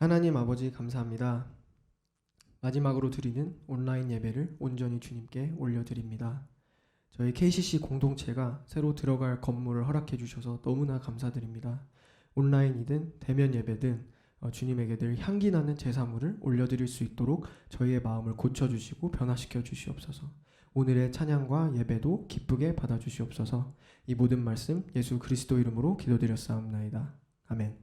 하나님 아버지 감사합니다. 마지막으로 드리는 온라인 예배를 온전히 주님께 올려드립니다. 저희 KCC 공동체가 새로 들어갈 건물을 허락해 주셔서 너무나 감사드립니다. 온라인이든 대면 예배든 주님에게 늘 향기 나는 제사물을 올려드릴 수 있도록 저희의 마음을 고쳐주시고 변화시켜 주시옵소서. 오늘의 찬양과 예배도 기쁘게 받아주시옵소서. 이 모든 말씀 예수 그리스도 이름으로 기도드렸사옵나이다. 아멘.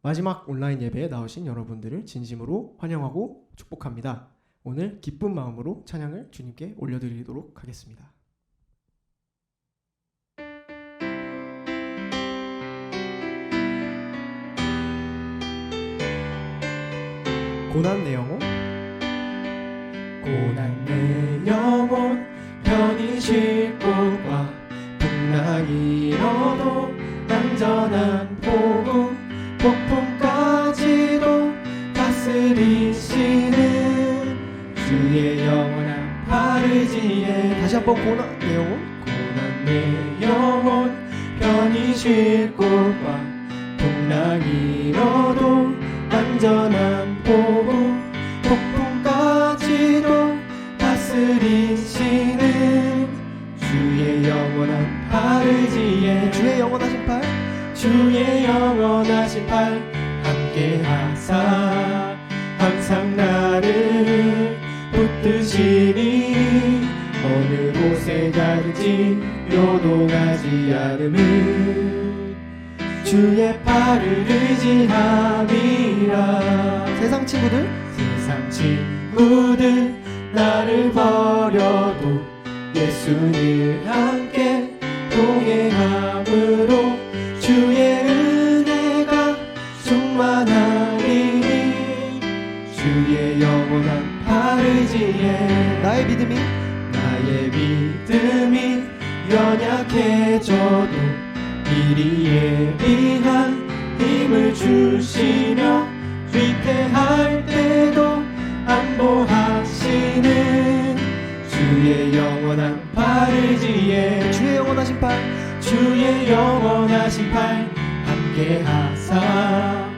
마지막 온라인 예배에 나오신 여러분들을 진심으로 환영하고 축복합니다. 오늘 기쁜 마음으로 찬양을 주님께 올려드리도록 하겠습니다. 고난 내 영혼, 고난 내 영혼 편히 쉴 곳과 풍랑이 일어도 안전한 복음 폭풍까지도 다스리시는 주의 영원한 바르지에. 다시 한번 고난 내 영혼, 고난 내 영혼 편히 쉴 곳과 풍랑이 일어도 안전한 복음 폭풍까지도 다스리시는 주의 영원한 바르지에. 주의 영원하신 팔, 주의 영원하신 팔 함께하사 항상 나를 붙드시니 어느 곳에 가든지 요동하지 않음을 주의 팔을 의지함이라. 세상 친구들 나를 버려도 예수를 함께 동행함으로 주의 은혜가 충만하리니 주의 영원한 바르지에. 나의 믿음이 연약해져도 미리 예비한 힘을 주시며 위태할 때도 안보하시는 주의 영원한 바르지에. 주의 영원하신 팔, 주의 영원하신 팔 함께하사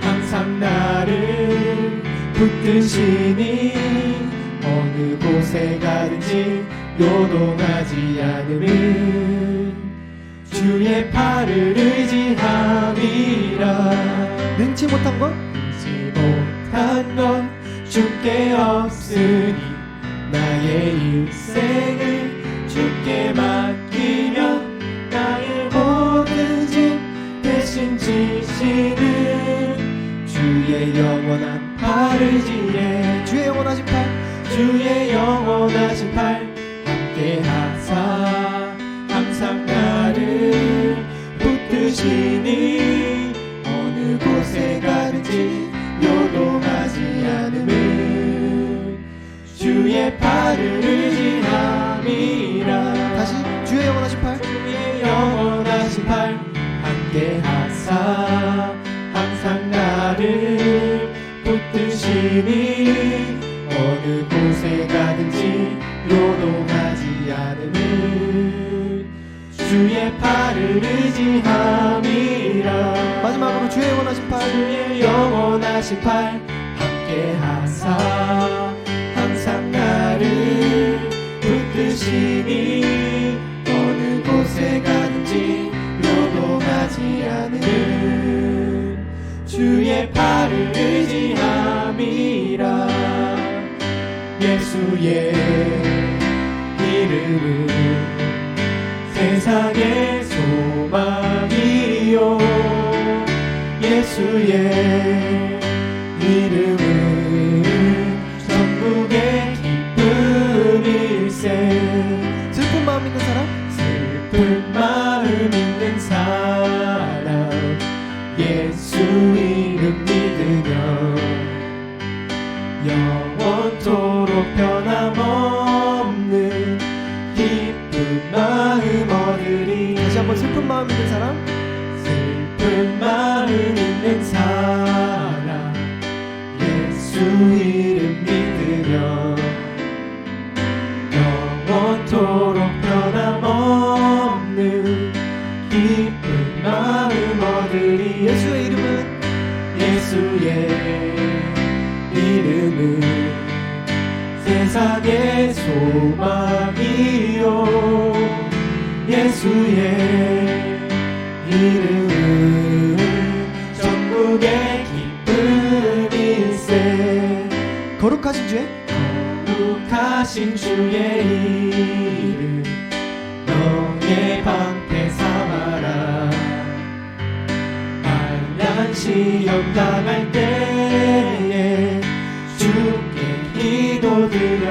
항상 나를 붙드시니 어느 곳에 가든지 요동하지 않음을 주의 팔을 의지함이라. 능치 못한 건 주께 없으니 나의 일생을 주께 맡기며 나의 모든 짐 대신 지시는 주의 영원한 바르지에. 주의 영원하신 팔, 주의 영원하신 팔 함께하사 항상 나를 붙드시니 어느 곳에 가든지 요동하지 않음을 주의 팔을 의지함이라. 다시 주의 영원하신 팔, 주의 영원하신 팔 함께하사 항상 나를 붙드시니 어느 곳에 가든지 요동하지 않음을 주의 팔을 의지함이라. 마지막으로 주의 영원하신 팔, 주의 영원하신 팔 함께하사 항상 나를 붙드시니 어느 곳에 가든지 요동하지 않음을 주의 팔을 의지함이라. 예수의 이름은 세상의 소망이요 예수의 이름은 전국의 기쁨일세. 슬픈 마음 있는 사람 예수 이름 믿으며 영원토록 변함없는 기쁜 마음 얻으리. 다시 한번 슬픈 마음 있는 사람 예수 이름 믿으며 영원토록 변함없는 기쁜 마음 얻으리. 세상의 소망이요 예수의 이름은 전국의 기쁨일세. 거룩하신 주의 이름 너의 방패 삼아라. 환난 시험 당할 때에 주께 기도드려라.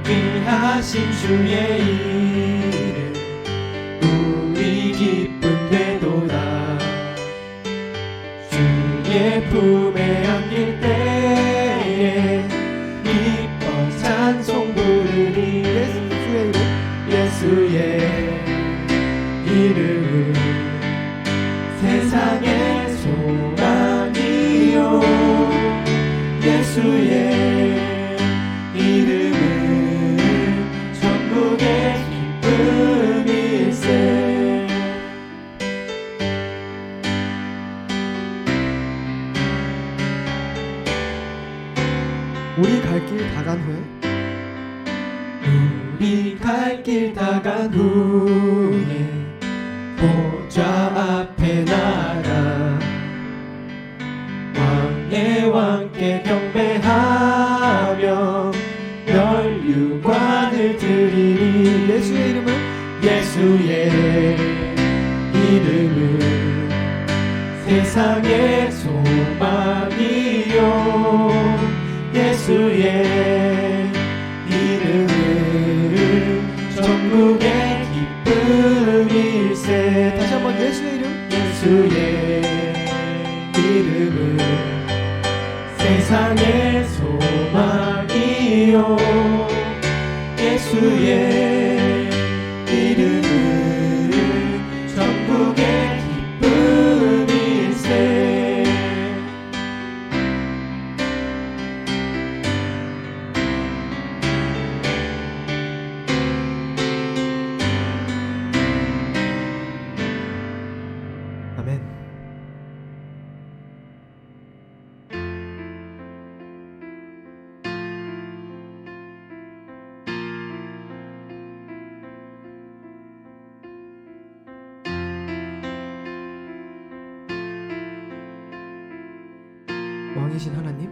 존귀하신 주의 이름 우리 기쁨 되도다. 주의 품에 안길 때에 기뻐 찬송 부르리. 예수의 이름은 세상의 소망이요 예수의 이름은 전국의 기쁨일세. 우리 갈 길 다 간 후에 보좌 앞에 나가 왕의 왕께 경배하며 멸류관을 드리니. 예수의 이름은 세상의 소망이요 예수의 이름은 전국의 기쁨일세. 다시 한번 예수의 이름은 세상의 소망이요 예수의 이름은 전국의 기쁨일세. 아멘. 왕이신 하나님,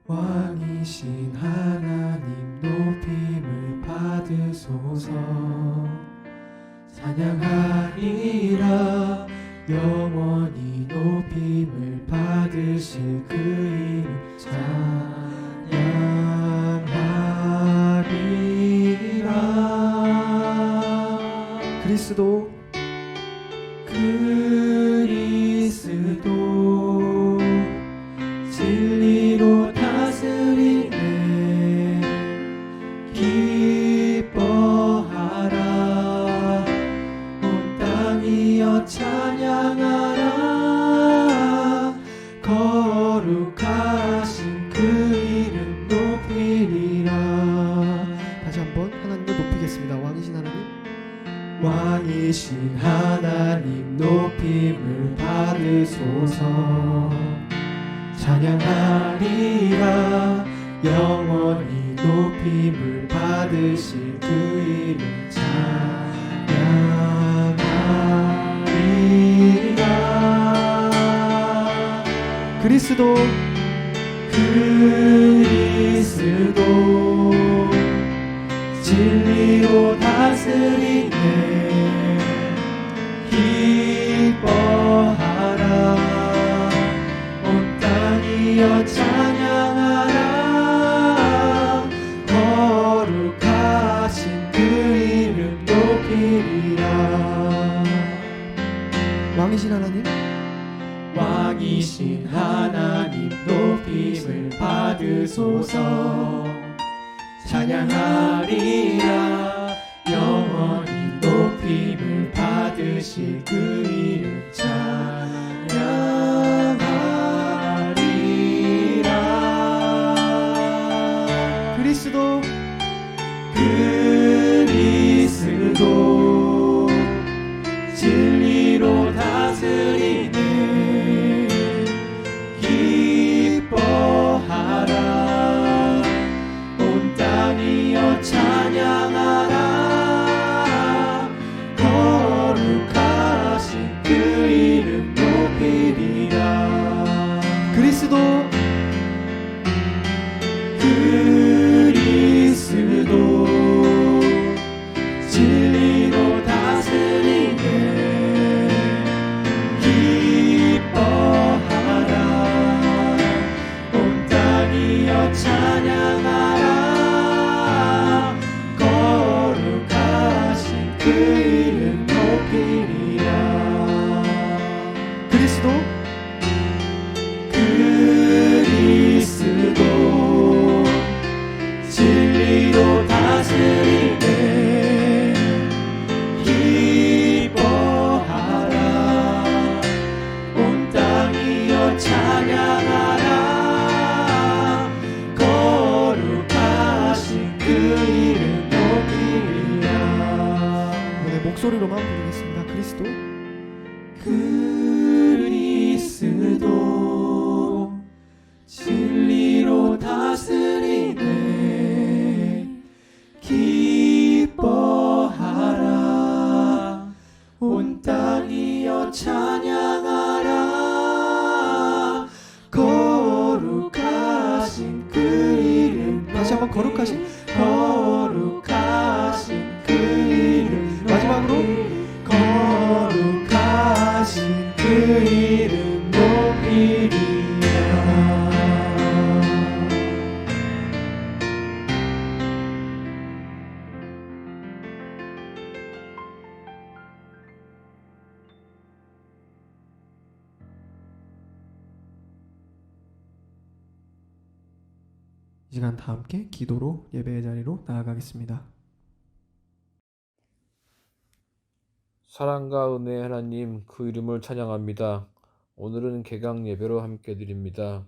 왕이신 하나님 높임을 받으소서. 찬양하리라 영원히 높임을 받으실 그 이름 찬양하리라. 그리스도 진리로 다스리네. 기뻐하라 온 땅이여 찬양하라. 거룩하신 그 이름 높이리라. 다시 한번 하나님을 높이겠습니다. 왕이신 하나님 높임을 받으소서. 찬양하리라 영원히 높임을 받으실 그 이름 찬양하리라. 그리스도 진리로 다스리네. 기뻐하라 온 땅이여 찬양하라. 거룩하신 그 이름 높이리라. 왕이신 하나님 높임을 받으소서. 찬양하리라 영원히 높임을 받으실 그 이름 찬양하리라. 그리스도 진리로 다스리는. 그리스도 진리로 다스리네. 기뻐하라. 온 땅이여 찬양하라. 거룩하신 그 이름 높이리라. 그리스도 진리로 다스리네. 기뻐하라. 온 땅이여 찬양하라. 거룩하신 그 이름 높이리라. 네, 목소리로만 부르겠습니다. 그리스도 진리로 다스리네. 기뻐하라. 온 땅이여 찬양하라. 거룩하신 그 이름 다시 한번 거룩하신 그 이름 마지막으로 거룩하신 그 이름 높이리라. 이 시간 다 함께 기도로 예배의 자리로 나아가겠습니다. 사랑과 은혜의 하나님, 그 이름을 찬양합니다. 오늘은 개강 예배로 함께 드립니다.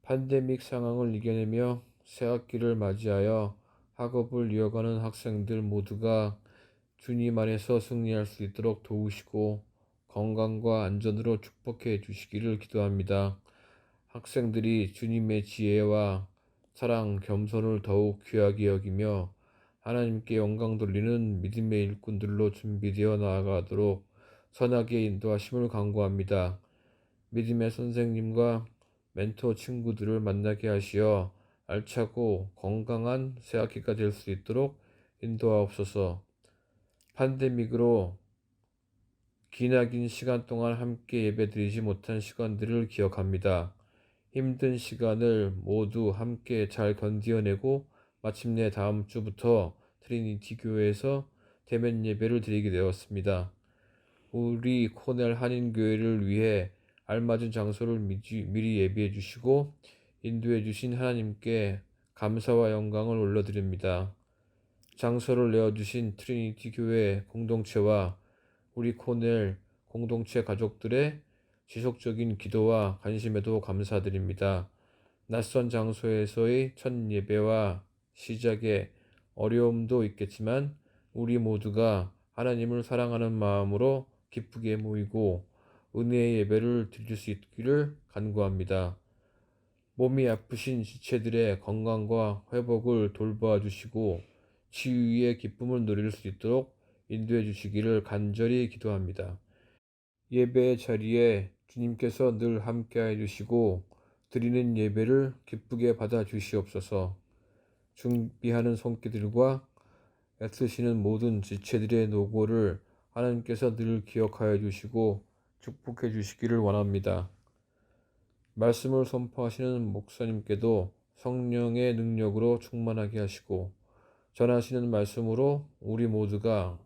팬데믹 상황을 이겨내며 새학기를 맞이하여 학업을 이어가는 학생들 모두가 주님 안에서 승리할 수 있도록 도우시고 건강과 안전으로 축복해 주시기를 기도합니다. 학생들이 주님의 지혜와 사랑, 겸손을 더욱 귀하게 여기며 하나님께 영광 돌리는 믿음의 일꾼들로 준비되어 나아가도록 선하게 인도하심을 간구합니다. 믿음의 선생님과 멘토 친구들을 만나게 하시어 알차고 건강한 새학기가 될 수 있도록 인도하옵소서. 팬데믹으로 기나긴 시간 동안 함께 예배드리지 못한 시간들을 기억합니다. 힘든 시간을 모두 함께 잘 견디어내고 마침내 다음 주부터 트리니티 교회에서 대면 예배를 드리게 되었습니다. 우리 코넬 한인교회를 위해 알맞은 장소를 미리 예비해 주시고 인도해 주신 하나님께 감사와 영광을 올려드립니다. 장소를 내어주신 트리니티 교회 공동체와 우리 코넬 공동체 가족들의 지속적인 기도와 관심에도 감사드립니다. 낯선 장소에서의 첫 예배와 시작에 어려움도 있겠지만 우리 모두가 하나님을 사랑하는 마음으로 기쁘게 모이고 은혜의 예배를 드릴 수 있기를 간구합니다. 몸이 아프신 지체들의 건강과 회복을 돌봐 주시고 치유의 기쁨을 누릴 수 있도록 인도해 주시기를 간절히 기도합니다. 예배의 자리에 주님께서 늘 함께해 주시고 드리는 예배를 기쁘게 받아 주시옵소서. 준비하는 손길들과 애쓰시는 모든 지체들의 노고를 하나님께서 늘 기억하여 주시고 축복해 주시기를 원합니다. 말씀을 선포하시는 목사님께도 성령의 능력으로 충만하게 하시고 전하시는 말씀으로 우리 모두가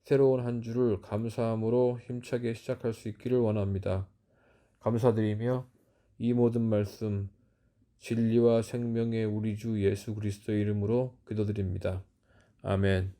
새로운 한 주를 감사함으로 힘차게 시작할 수 있기를 원합니다. 감사드리며 이 모든 말씀 진리와 생명의 우리 주 예수 그리스도의 이름으로 기도드립니다. 아멘.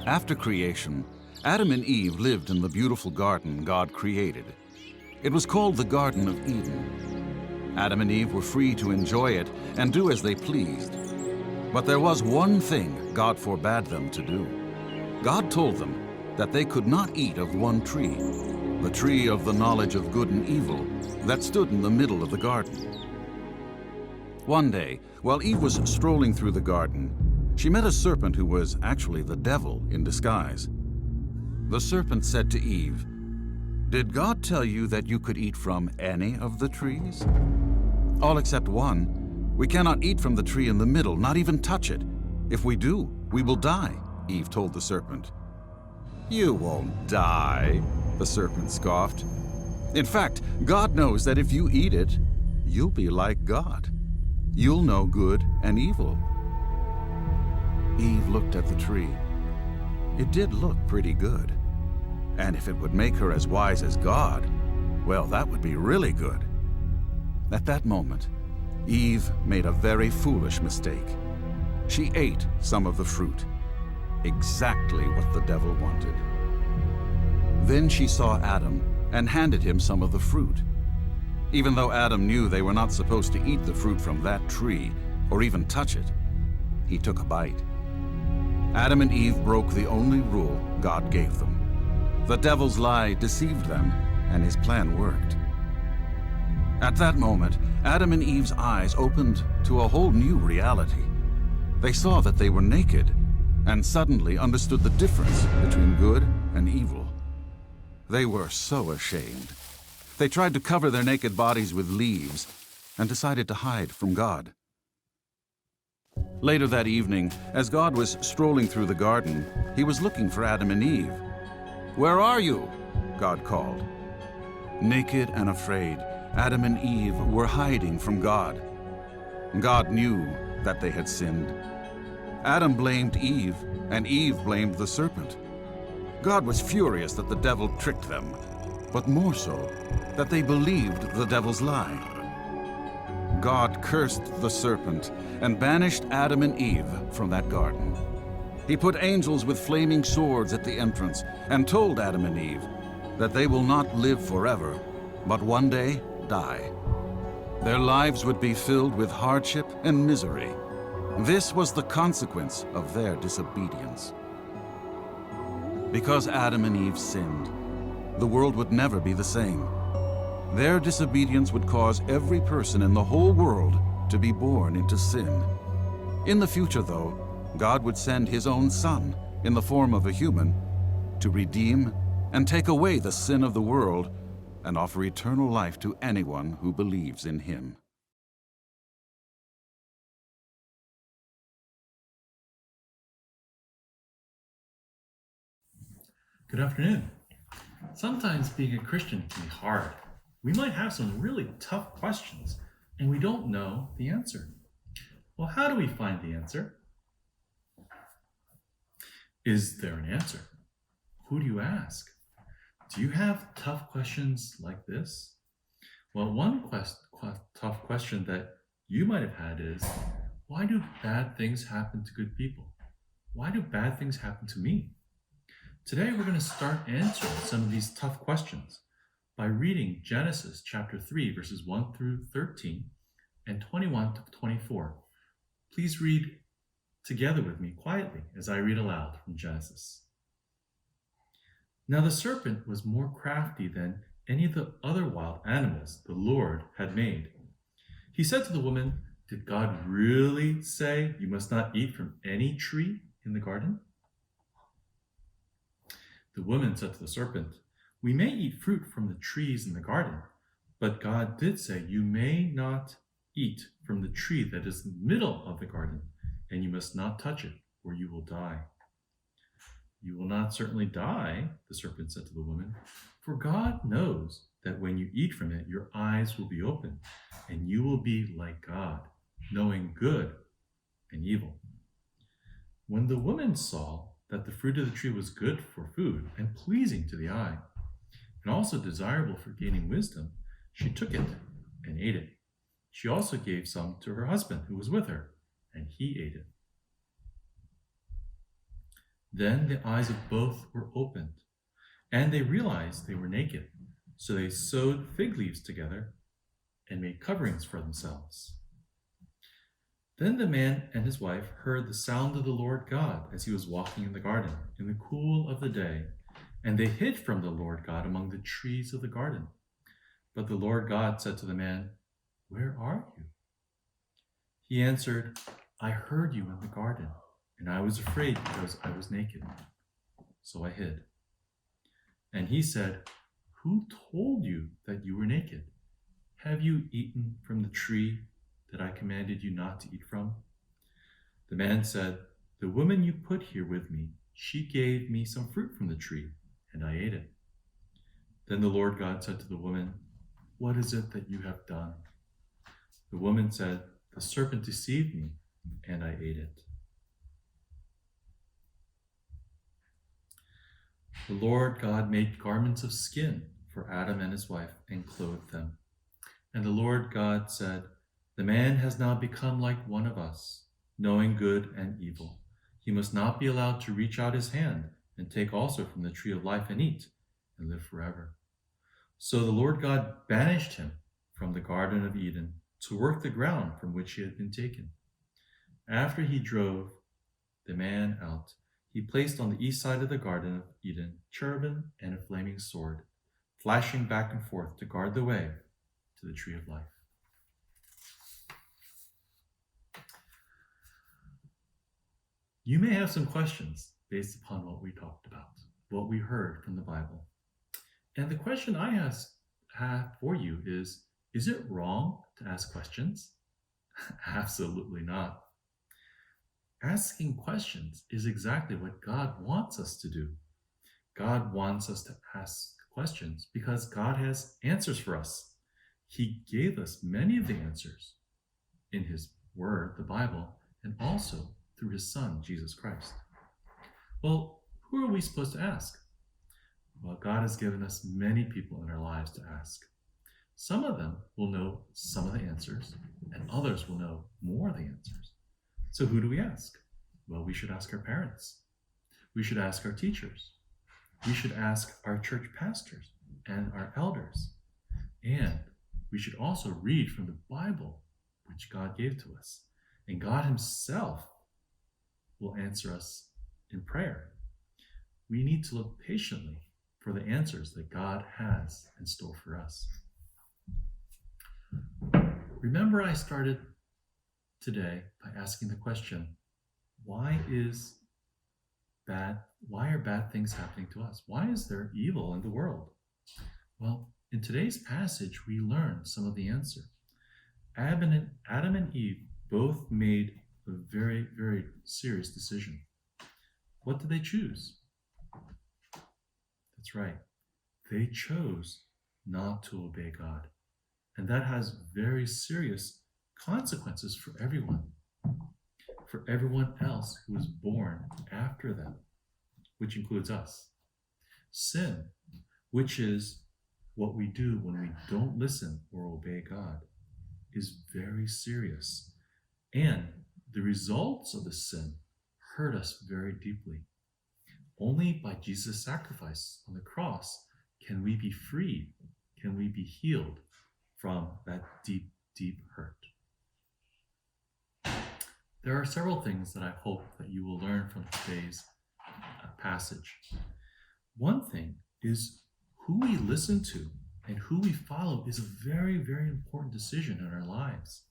After creation, Adam and Eve lived in the beautiful garden God created. It was called the Garden of Eden. Adam and Eve were free to enjoy it and do as they pleased. But there was one thing God forbade them to do. God told them that they could not eat of one tree, the tree of the knowledge of good and evil that stood in the middle of the garden. One day, while Eve was strolling through the garden, she met a serpent who was actually the devil in disguise. The serpent said to Eve, "Did God tell you that you could eat from any of the trees?" "All except one. We cannot eat from the tree in the middle, not even touch it. If we do, we will die," Eve told the serpent. "You won't die," the serpent scoffed. "In fact, God knows that if you eat it, you'll be like God. You'll know good and evil." Eve looked at the tree. It did look pretty good. And if it would make her as wise as God, well, that would be really good. At that moment, Eve made a very foolish mistake. She ate some of the fruit, exactly what the devil wanted. Then she saw Adam and handed him some of the fruit. Even though Adam knew they were not supposed to eat the fruit from that tree or even touch it, he took a bite. Adam and Eve broke the only rule God gave them. The devil's lie deceived them, and his plan worked. At that moment, Adam and Eve's eyes opened to a whole new reality. They saw that they were naked, and suddenly understood the difference between good and evil. They were so ashamed. They tried to cover their naked bodies with leaves, and decided to hide from God. Later that evening, as God was strolling through the garden, he was looking for Adam and Eve. "Where are you?" God called. Naked and afraid, Adam and Eve were hiding from God. God knew that they had sinned. Adam blamed Eve, and Eve blamed the serpent. God was furious that the devil tricked them, but more so, that they believed the devil's lie. God cursed the serpent and banished Adam and Eve from that garden. He put angels with flaming swords at the entrance and told Adam and Eve that they will not live forever, but one day die. Their lives would be filled with hardship and misery. This was the consequence of their disobedience. Because Adam and Eve sinned, the world would never be the same. Their disobedience would cause every person in the whole world to be born into sin. In the future, though, God would send his own Son, in the form of a human, to redeem and take away the sin of the world and offer eternal life to anyone who believes in him. Good afternoon. Sometimes being a Christian can be hard. We might have some really tough questions and we don't know the answer. Well, how do we find the answer? Is there an answer? Who do you ask? Do you have tough questions like this? Well, one tough question that you might have had is, why do bad things happen to good people? Why do bad things happen to me? Today, we're going to start answering some of these tough questions by reading Genesis chapter 3, verses 1 through 13 and 21 to 24. Please read together with me quietly as I read aloud from Genesis. Now the serpent was more crafty than any of the other wild animals the Lord had made. He said to the woman, "Did God really say you must not eat from any tree in the garden?" The woman said to the serpent, "We may eat fruit from the trees in the garden, but God did say you may not eat from the tree that is in the middle of the garden, and you must not touch it, or you will die." "You will not certainly die," the serpent said to the woman, "for God knows that when you eat from it, your eyes will be opened, and you will be like God, knowing good and evil." When the woman saw that the fruit of the tree was good for food and pleasing to the eye, and also desirable for gaining wisdom, she took it and ate it. She also gave some to her husband who was with her, and he ate it. Then the eyes of both were opened, and they realized they were naked. So they sewed fig leaves together and made coverings for themselves. Then the man and his wife heard the sound of the Lord God as he was walking in the garden in the cool of the day, and they hid from the Lord God among the trees of the garden. But the Lord God said to the man, "Where are you?" He answered, "I heard you in the garden, and I was afraid because I was naked. So I hid." And he said, "Who told you that you were naked? Have you eaten from the tree that I commanded you not to eat from?" The man said, "The woman you put here with me, she gave me some fruit from the tree, and I ate it." Then the Lord God said to the woman, "What is it that you have done?" The woman said, "The serpent deceived me, and I ate it." The Lord God made garments of skin for Adam and his wife and clothed them. And the Lord God said, "The man has now become like one of us, knowing good and evil. He must not be allowed to reach out his hand and take also from the tree of life and eat and live forever." So the Lord God banished him from the Garden of Eden to work the ground from which he had been taken. After he drove the man out, he placed on the east side of the Garden of Eden cherubim and a flaming sword, flashing back and forth to guard the way to the tree of life. You may have some questions based upon what we talked about, what we heard from the Bible. And the question I have for you is it wrong to ask questions? Absolutely not. Asking questions is exactly what God wants us to do. God wants us to ask questions because God has answers for us. He gave us many of the answers in His Word, the Bible, and also through His Son, Jesus Christ. Well, who are we supposed to ask? Well, God has given us many people in our lives to ask. Some of them will know some of the answers, and others will know more of the answers. So who do we ask? Well, we should ask our parents. We should ask our teachers. We should ask our church pastors and our elders. And we should also read from the Bible, which God gave to us. And God Himself will answer us in prayer. We need to look patiently for the answers that God has in store for us. Remember, I started today by asking the question, why are bad things happening to us? Why is there evil in the world? Well, in today's passage, we learn some of the answer. Adam and Eve both made a very, very serious decision. What did they choose? That's right. They chose not to obey God. And that has very serious consequences for everyone else who is born after them, which includes us. Sin, which is what we do when we don't listen or obey God, is very serious. And the results of the sin hurt us very deeply. Only by Jesus' sacrifice on the cross can we be freed, can we be healed from that deep, deep hurt. There are several things that I hope that you will learn from today's passage. One thing is who we listen to and who we follow is a very, very important decision in our lives.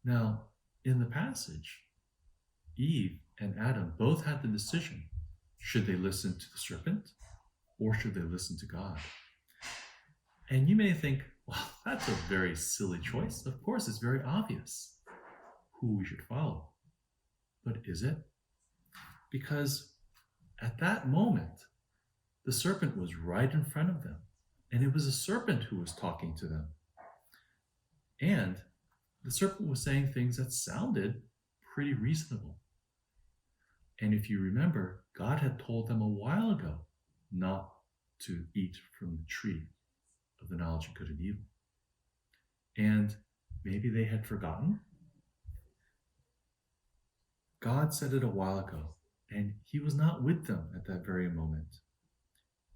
Now, in the passage, Eve and Adam both had the decision. Should they listen to the serpent or should they listen to God? And you may think, well, that's a very silly choice. Of course, it's very obvious who we should follow. But is it? Because at that moment, the serpent was right in front of them, and it was a serpent who was talking to them. And the serpent was saying things that sounded pretty reasonable. And if you remember, God had told them a while ago not to eat from the tree of the knowledge of good and evil. And maybe they had forgotten. God said it a while ago, and he was not with them at that very moment.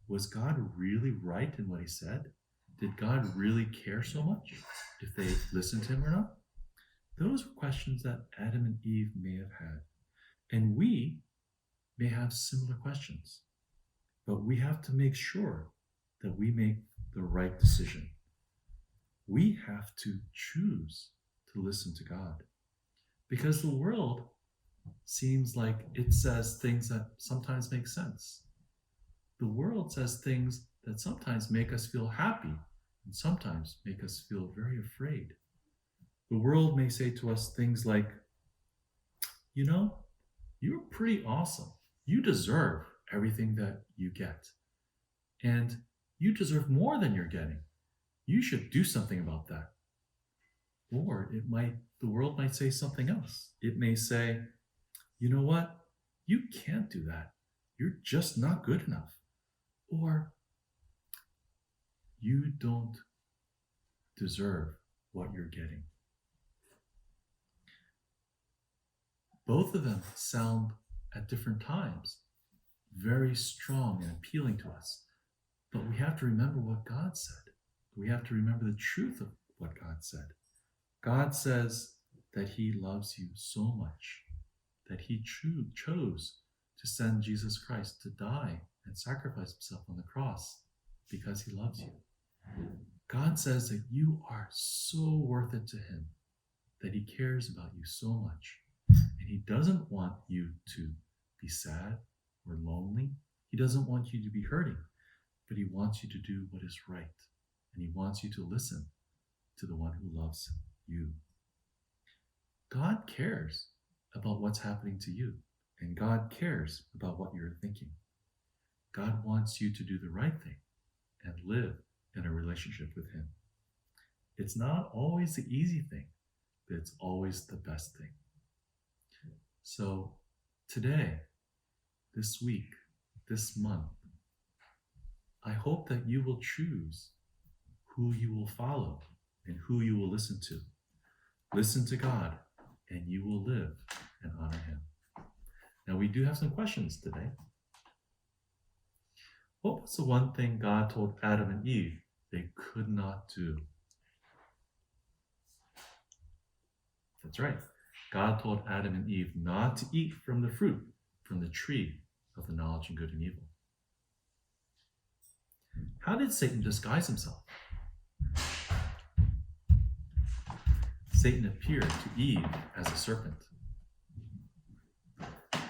Was God really right in what he said? Did God really care so much if they listened to him or not? Those were questions that Adam and Eve may have had. And we may have similar questions. But we have to make sure that we make the right decision. We have to choose to listen to God. Because the world seems like it says things that sometimes make sense. The world says things that sometimes make us feel happy and sometimes make us feel very afraid. The world may say to us things like, you know, you're pretty awesome. You deserve everything that you get. And you deserve more than you're getting. You should do something about that. Or the world might say something else. It may say, you know what? You can't do that. You're just not good enough. Or you don't deserve what you're getting. Both of them sound at different times very strong and appealing to us. But we have to remember what God said. We have to remember the truth of what God said. God says that he loves you so much that he chose to send Jesus Christ to die and sacrifice himself on the cross because he loves you. God says that you are so worth it to him, that he cares about you so much. And he doesn't want you to be sad or lonely. He doesn't want you to be hurting, but he wants you to do what is right. And he wants you to listen to the one who loves you. God cares about what's happening to you, and God cares about what you're thinking. God wants you to do the right thing and live in a relationship with him. It's not always the easy thing, but it's always the best thing. So today, this week, this month, I hope that you will choose who you will follow and who you will listen to. Listen to God, and you will live and honor him. Now, we do have some questions today. What was the one thing God told Adam and Eve they could not do? That's right. God told Adam and Eve not to eat from the fruit from the tree of the knowledge of good and evil. How did Satan disguise himself? Satan appeared to Eve as a serpent.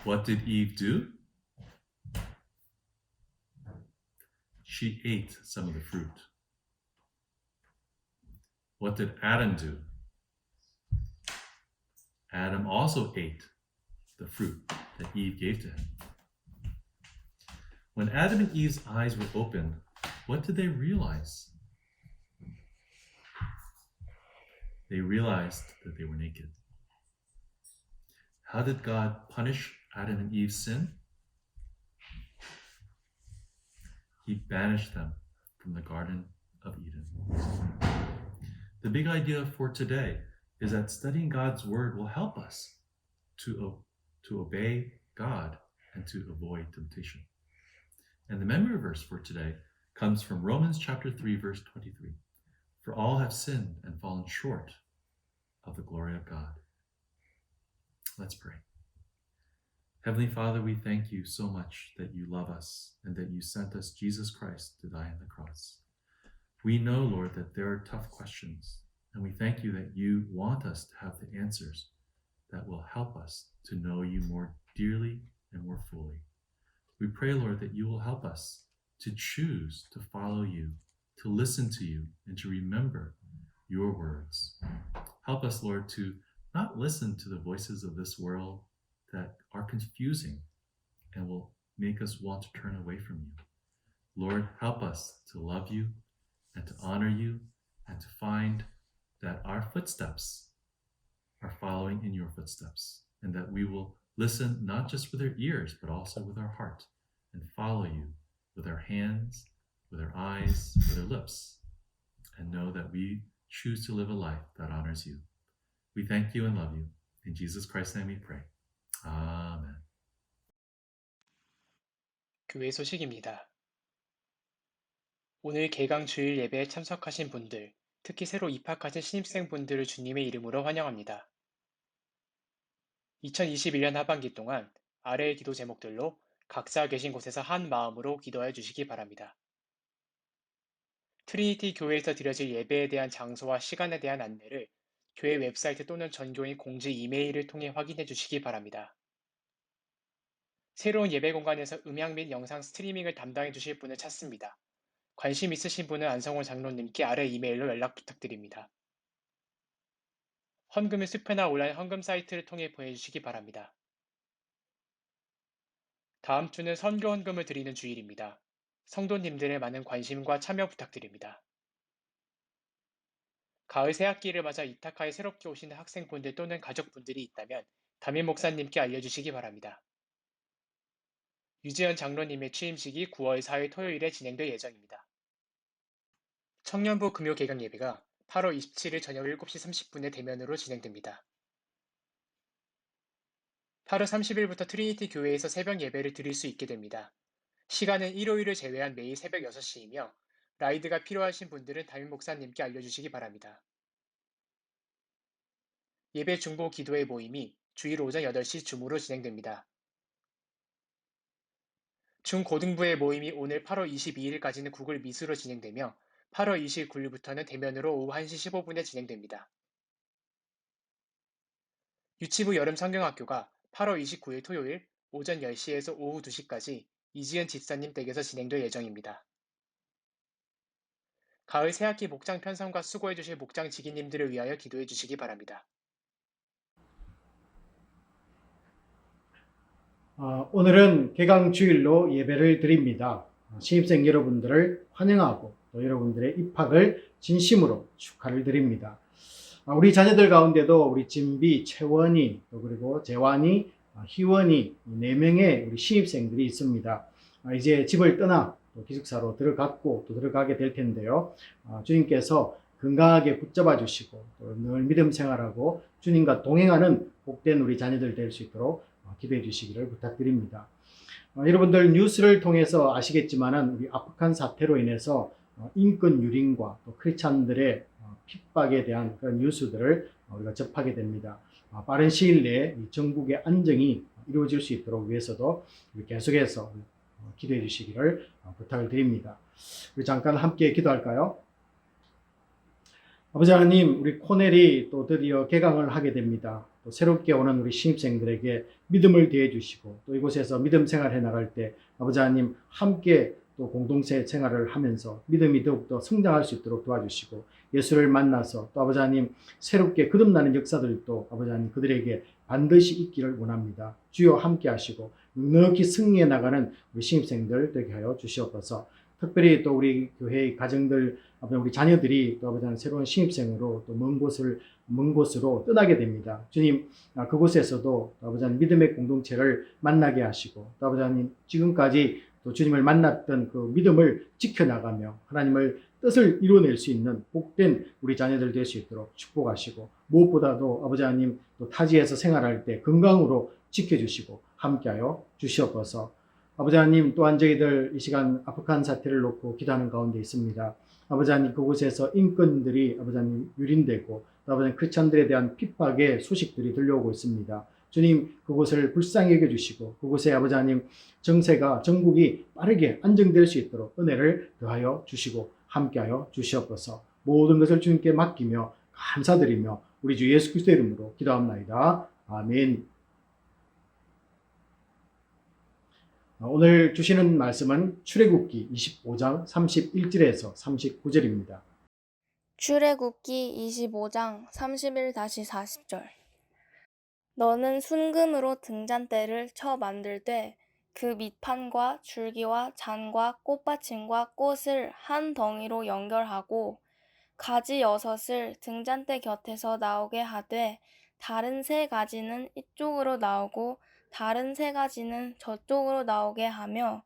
What did Eve do? She ate some of the fruit. What did Adam do? Adam also ate the fruit that Eve gave to him. When Adam and Eve's eyes were opened, what did they realize? They realized that they were naked. How did God punish Adam and Eve's sin? He banished them from the Garden of Eden. The big idea for today is that studying God's word will help us to obey God and to avoid temptation. And the memory verse for today comes from Romans chapter 3, verse 23. For all have sinned and fallen short of the glory of God. Let's pray. Heavenly Father, we thank you so much that you love us and that you sent us Jesus Christ to die on the cross. We know, Lord, that there are tough questions, and we thank you that you want us to have the answers that will help us to know you more dearly and more fully. We pray, Lord, that you will help us to choose to follow you, to listen to you, and to remember your words. Help us, Lord, to not listen to the voices of this world that are confusing and will make us want to turn away from you. Lord, help us to love you and to honor you and to find that our footsteps are following in your footsteps, and that we will listen not just with our ears, but also with our heart, and follow you with our hands, with our eyes, with our lips, and know that we choose to live a life that honors you. We thank you and love you. In Jesus Christ's name we pray. Amen. 교회 소식입니다. 오늘 개강 주일 예배에 참석하신 분들, 특히 새로 입학하신 신입생분들을 주님의 이름으로 환영합니다. 2021년 하반기 동안 아래의 기도 제목들로 각자 계신 곳에서 한 마음으로 기도해 주시기 바랍니다. 트리니티 교회에서 드려질 예배에 대한 장소와 시간에 대한 안내를 교회 웹사이트 또는 전교인 공지 이메일을 통해 확인해 주시기 바랍니다. 새로운 예배 공간에서 음향 및 영상 스트리밍을 담당해 주실 분을 찾습니다. 관심 있으신 분은 안성호 장로님께 아래 이메일로 연락 부탁드립니다. 헌금은 스페나 온라인 헌금 사이트를 통해 보내주시기 바랍니다. 다음 주는 선교 헌금을 드리는 주일입니다. 성도님들의 많은 관심과 참여 부탁드립니다. 가을 새학기를 맞아 이타카에 새롭게 오시는 학생분들 또는 가족분들이 있다면 담임 목사님께 알려주시기 바랍니다. 유재현 장로님의 취임식이 9월 4일 토요일에 진행될 예정입니다. 청년부 금요 개강 예배가 8월 27일 저녁 7시 30분에 대면으로 진행됩니다. 8월 30일부터 트리니티 교회에서 새벽 예배를 드릴 수 있게 됩니다. 시간은 일요일을 제외한 매일 새벽 6시이며 라이드가 필요하신 분들은 담임 목사님께 알려주시기 바랍니다. 예배 중보 기도회 모임이 주일 오전 8시 줌으로 진행됩니다. 중고등부의 모임이 오늘 8월 22일까지는 구글 미스로 진행되며 8월 29일부터는 대면으로 오후 1시 15분에 진행됩니다. 유치부 여름 성경학교가 8월 29일 토요일 오전 10시에서 오후 2시까지 이지은 집사님 댁에서 진행될 예정입니다. 가을 새학기 목장 편성과 수고해 주실 목장 지기님들을 위하여 기도해 주시기 바랍니다. 오늘은 개강 주일로 예배를 드립니다. 신입생 여러분들을 환영하고 또 여러분들의 입학을 진심으로 축하를 드립니다. 우리 자녀들 가운데도 우리 진비, 채원이, 또 그리고 재환이, 희원이 4명의 우리 신입생들이 있습니다. 이제 집을 떠나 또 기숙사로 들어갔고 또 들어가게 될 텐데요. 주님께서 건강하게 붙잡아 주시고 또 늘 믿음 생활하고 주님과 동행하는 복된 우리 자녀들 될 수 있도록 기도해 주시기를 부탁드립니다. 여러분들 뉴스를 통해서 아시겠지만은 우리 아프간 사태로 인해서 인권 유린과 또 크리스찬들의 핍박에 대한 그런 뉴스들을 우리가 접하게 됩니다. 빠른 시일 내에 전국의 안정이 이루어질 수 있도록 위해서도 계속해서 기도해 주시기를 부탁을 드립니다. 우리 잠깐 함께 기도할까요? 아버지 하나님, 우리 코넬이 또 드디어 개강을 하게 됩니다. 또 새롭게 오는 우리 신입생들에게 믿음을 대해 주시고 또 이곳에서 믿음 생활해 나갈 때 아버지 하나님 함께 또 공동체 생활을 하면서 믿음이 더욱더 성장할 수 있도록 도와주시고 예수를 만나서 또 아버지 하나님 새롭게 거듭나는 역사들도 아버지 하나님 그들에게 반드시 있기를 원합니다. 주여 함께 하시고 넉넉히 승리해 나가는 우리 신입생들 되게 하여 주시옵소서. 특별히 또 우리 교회의 가정들, 우리 자녀들이 또 아버지 하나님 새로운 신입생으로 또 먼 곳으로 떠나게 됩니다. 주님, 그곳에서도 아버지 하나님 믿음의 공동체를 만나게 하시고 또 아버지 하나님 지금까지 또 주님을 만났던 그 믿음을 지켜나가며 하나님을 뜻을 이루어낼 수 있는 복된 우리 자녀들 될 수 있도록 축복하시고 무엇보다도 아버지 하나님 또 타지에서 생활할 때 건강으로 지켜주시고 함께하여 주시옵소서. 아버지 하나님 또한 저희들 이 시간 아프간 사태를 놓고 기도하는 가운데 있습니다. 아버지 하나님 그곳에서 인권들이 아버지 하나님 유린되고 또 아버지 하나님 크리스찬들에 대한 핍박의 소식들이 들려오고 있습니다. 주님 그곳을 불쌍히 여겨주시고 그곳에 아버지 하나님 정세가 전국이 빠르게 안정될 수 있도록 은혜를 더하여 주시고 함께하여 주시옵소서. 모든 것을 주님께 맡기며 감사드리며 우리 주 예수 그리스도의 이름으로 기도합나이다. 아멘. 오늘 주시는 말씀은 출애굽기 25장 31절에서 39절입니다. 출애굽기 25장 31-40절. 너는 순금으로 등잔대를 쳐 만들되 그 밑판과 줄기와 잔과 꽃받침과 꽃을 한 덩이로 연결하고 가지 6을 등잔대 곁에서 나오게 하되 다른 3가지는 이쪽으로 나오고 다른 3가지는 저쪽으로 나오게 하며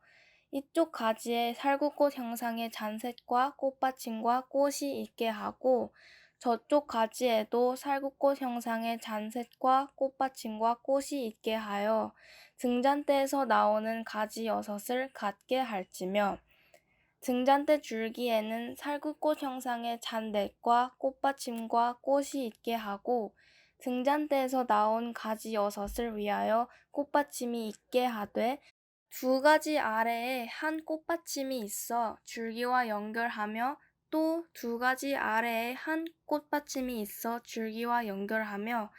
이쪽 가지에 살구꽃 형상의 잔셋과 꽃받침과 꽃이 있게 하고 저쪽 가지에도 살구꽃 형상의 잔셋과 꽃받침과 꽃이 있게 하여 등잔대에서 나오는 가지 6을 갖게 할지며 등잔대 줄기에는 살구꽃 형상의 잔넷과 꽃받침과 꽃이 있게 하고 등잔대에서 나온 가지 6을 위하여 꽃받침이 있게 하되 2가지 아래에 한 꽃받침이 있어 줄기와 연결하며 또 2가지 아래에 한 꽃받침이 있어 줄기와 연결하며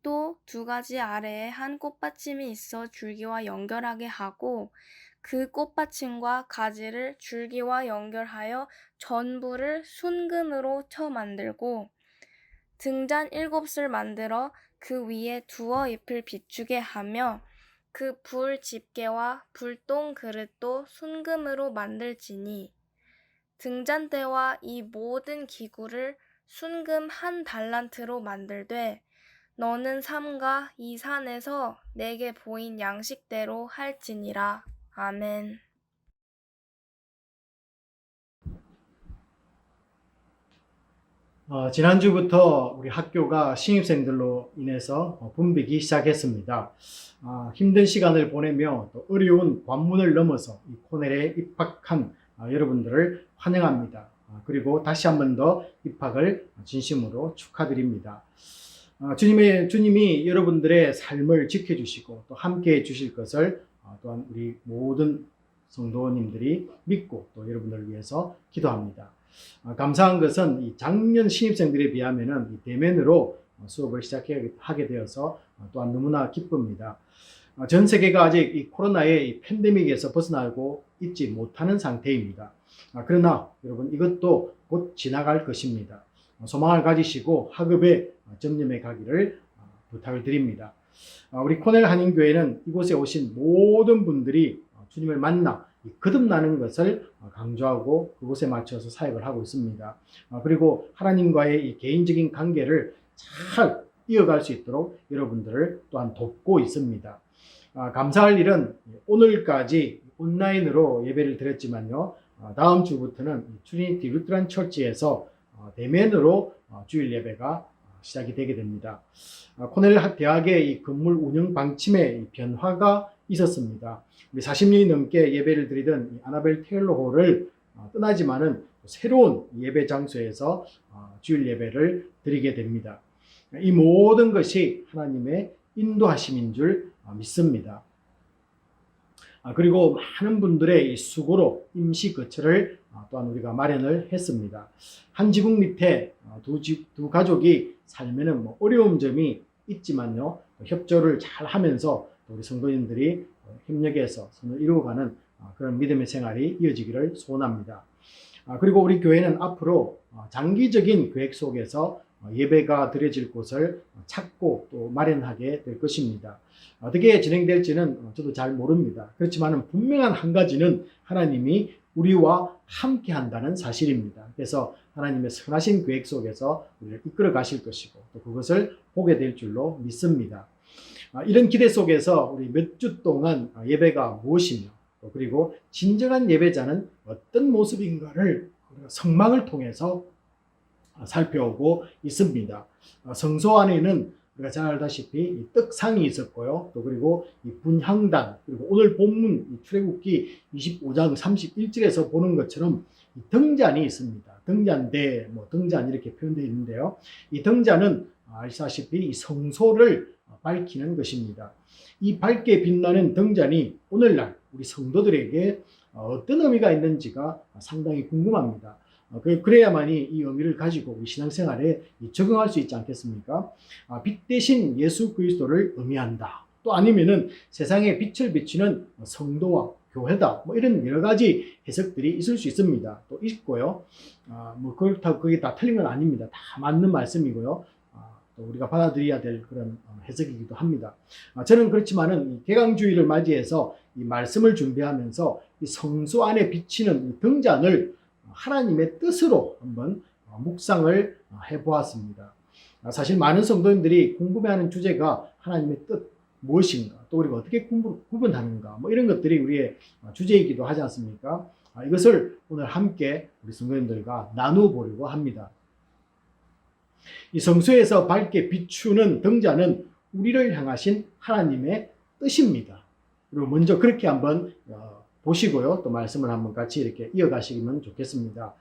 또 2가지 아래에 한 꽃받침이 있어 줄기와 연결하게 하고 그 꽃받침과 가지를 줄기와 연결하여 전부를 순금으로 쳐 만들고 등잔 7을 만들어 그 위에 두어 잎을 비추게 하며 그 불 집게와 불똥 그릇도 순금으로 만들지니 등잔대와 이 모든 기구를 순금 1달란트로 만들되 너는 삼가 이 산에서 내게 보인 양식대로 할지니라. 아멘. 지난주부터 우리 학교가 신입생들로 인해서 붐비기 시작했습니다. 힘든 시간을 보내며 또 어려운 관문을 넘어서 이 코넬에 입학한 여러분들을 환영합니다. 그리고 다시 한 번 더 입학을 진심으로 축하드립니다. 주님이 여러분들의 삶을 지켜주시고 또 함께 해주실 것을 또한 우리 모든 성도님들이 믿고 또 여러분들을 위해서 기도합니다. 감사한 것은 이 작년 신입생들에 비하면 대면으로 수업을 시작하게 되어서 또한 너무나 기쁩니다. 전 세계가 아직 이 코로나의 이 팬데믹에서 벗어나고 있지 못하는 상태입니다. 그러나 여러분 이것도 곧 지나갈 것입니다. 소망을 가지시고 학업에 전념해 가기를 부탁을 드립니다. 우리 코넬 한인교회는 이곳에 오신 모든 분들이 주님을 만나 거듭나는 것을 강조하고 그곳에 맞춰서 사역을 하고 있습니다. 그리고 하나님과의 이 개인적인 관계를 잘 이어갈 수 있도록 여러분들을 또한 돕고 있습니다. 감사할 일은 오늘까지 온라인으로 예배를 드렸지만요. 다음 주부터는 트리니티 루트란 처치에서 대면으로 주일 예배가 시작이 되게 됩니다. 코넬 대학의 이 건물 운영 방침에 변화가 있었습니다. 우리 40년이 넘게 예배를 드리던 아나벨 테일러 홀을 떠나지만은 새로운 예배 장소에서 주일 예배를 드리게 됩니다. 이 모든 것이 하나님의 인도하심인 줄 믿습니다. 그리고 많은 분들의 이 수고로 임시 거처를 또한 우리가 마련을 했습니다. 한 지붕 밑에 두 가족이 살면은 뭐 어려운 점이 있지만요, 협조를 잘 하면서 우리 성도님들이 협력해서 선을 이루어가는 그런 믿음의 생활이 이어지기를 소원합니다. 그리고 우리 교회는 앞으로 장기적인 계획 속에서 예배가 드려질 곳을 찾고 또 마련하게 될 것입니다. 어떻게 진행될지는 저도 잘 모릅니다. 그렇지만 분명한 한 가지는 하나님이 우리와 함께 한다는 사실입니다. 그래서 하나님의 선하신 계획 속에서 우리를 이끌어 가실 것이고 또 그것을 보게 될 줄로 믿습니다. 이런 기대 속에서 우리 몇 주 동안 예배가 무엇이며 그리고 진정한 예배자는 어떤 모습인가를 성막을 통해서 살펴오고 있습니다. 성소 안에는 우리가 잘 알다시피 떡상이 있었고요. 또 그리고 이 분향단, 그리고 오늘 본문 출애굽기 25장 31절에서 보는 것처럼 이 등잔이 있습니다. 등잔대, 등잔 이렇게 표현되어 있는데요. 이 등잔은 아시다시피 이 성소를 밝히는 것입니다. 이 밝게 빛나는 등잔이 오늘날 우리 성도들에게 어떤 의미가 있는지가 상당히 궁금합니다. 그래야만이 이 의미를 가지고 우리 신앙생활에 적용할 수 있지 않겠습니까? 빛 대신 예수 그리스도를 의미한다. 또 아니면은 세상에 빛을 비추는 성도와 교회다. 이런 여러 가지 해석들이 있을 수 있습니다. 또 있고요. 그렇다고 그게 다 틀린 건 아닙니다. 다 맞는 말씀이고요. 또 우리가 받아들여야 될 그런 해석이기도 합니다. 저는 그렇지만은 개강주의를 맞이해서 이 말씀을 준비하면서 이 성소 안에 비치는 이 등잔을 하나님의 뜻으로 한번 묵상을 해보았습니다. 사실 많은 성도님들이 궁금해하는 주제가 하나님의 뜻 무엇인가, 또 우리가 어떻게 구분하는가, 이런 것들이 우리의 주제이기도 하지 않습니까? 이것을 오늘 함께 우리 성도님들과 나누어 보려고 합니다. 이 성소에서 밝게 비추는 등잔은 우리를 향하신 하나님의 뜻입니다. 그리고 먼저 그렇게 한번 보시고요. 또 말씀을 한번 같이 이렇게 이어가시면 좋겠습니다.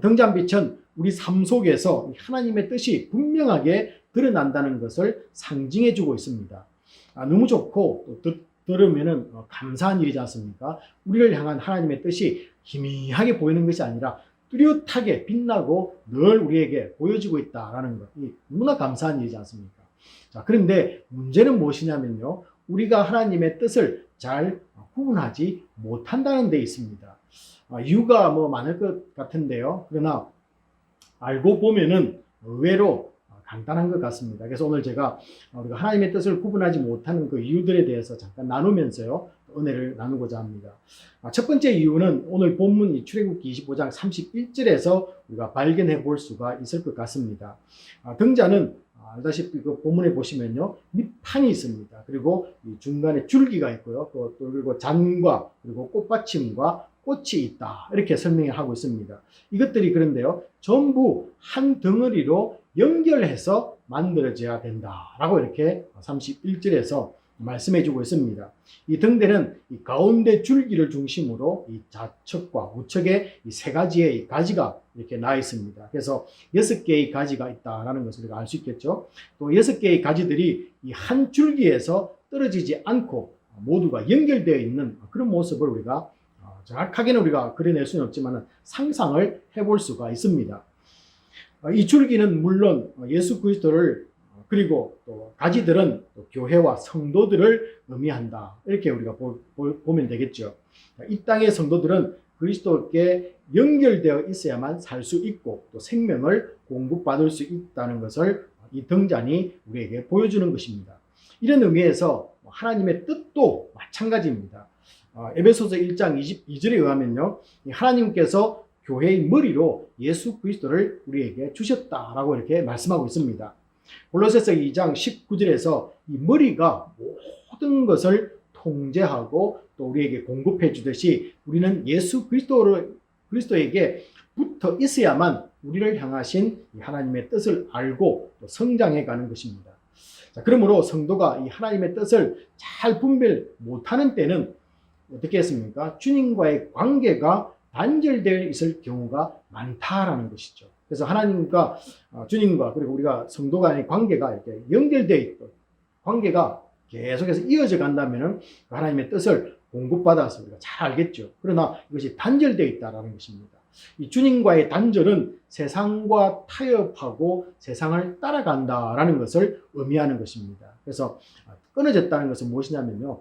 등잔빛은 우리 삶 속에서 하나님의 뜻이 분명하게 드러난다는 것을 상징해 주고 있습니다. 너무 좋고 또 들으면은 감사한 일이지 않습니까? 우리를 향한 하나님의 뜻이 희미하게 보이는 것이 아니라 뚜렷하게 빛나고 늘 우리에게 보여지고 있다라는 것, 너무나 감사한 일이지 않습니까? 자, 그런데 문제는 무엇이냐면요, 우리가 하나님의 뜻을 잘 구분하지 못한다는 데 있습니다. 이유가 많을 것 같은데요. 그러나 알고 보면은 의외로 간단한 것 같습니다. 그래서 오늘 제가 우리가 하나님의 뜻을 구분하지 못하는 그 이유들에 대해서 잠깐 나누면서요, 은혜를 나누고자 합니다. 첫 번째 이유는 오늘 본문 출애굽기 25장 31절에서 우리가 발견해 볼 수가 있을 것 같습니다. 등잔은 알다시피 그 본문에 보시면요, 밑판이 있습니다. 그리고 중간에 줄기가 있고요. 또 그리고 잔과 그리고 꽃받침과 꽃이 있다, 이렇게 설명하고 있습니다. 이것들이 그런데요, 전부 한 덩어리로 연결해서 만들어져야 된다라고 이렇게 31절에서 말씀해 주고 있습니다. 이 등대는 이 가운데 줄기를 중심으로 이 좌측과 우측에 이 세 가지의 이 가지가 이렇게 나 있습니다. 그래서 6개의 가지가 있다라는 것을 우리가 알 수 있겠죠. 또 6개의 가지들이 이 한 줄기에서 떨어지지 않고 모두가 연결되어 있는 그런 모습을 우리가 정확하게는 우리가 그려낼 수는 없지만 상상을 해볼 수가 있습니다. 이 줄기는 물론 예수 그리스도를, 그리고 또 가지들은 또 교회와 성도들을 의미한다, 이렇게 우리가 보면 되겠죠. 이 땅의 성도들은 그리스도께 연결되어 있어야만 살 수 있고 또 생명을 공급받을 수 있다는 것을 이 등잔이 우리에게 보여주는 것입니다. 이런 의미에서 하나님의 뜻도 마찬가지입니다. 에베소서 1장 22절에 의하면요, 하나님께서 교회의 머리로 예수 그리스도를 우리에게 주셨다라고 이렇게 말씀하고 있습니다. 골로새서 2장 19절에서 이 머리가 모든 것을 통제하고 또 우리에게 공급해 주듯이 우리는 예수 그리스도에게 붙어 있어야만 우리를 향하신 하나님의 뜻을 알고 또 성장해 가는 것입니다. 자, 그러므로 성도가 이 하나님의 뜻을 잘 분별 못하는 때는 어떻게 했습니까? 주님과의 관계가 단절되어 있을 경우가 많다라는 것이죠. 그래서 하나님과 주님과 그리고 우리가 성도 간의 관계가 이렇게 연결되어 있고 관계가 계속해서 이어져 간다면 하나님의 뜻을 공급받아서 우리가 잘 알겠죠. 그러나 이것이 단절되어 있다라는 것입니다. 이 주님과의 단절은 세상과 타협하고 세상을 따라간다라는 것을 의미하는 것입니다. 그래서 끊어졌다는 것은 무엇이냐면요,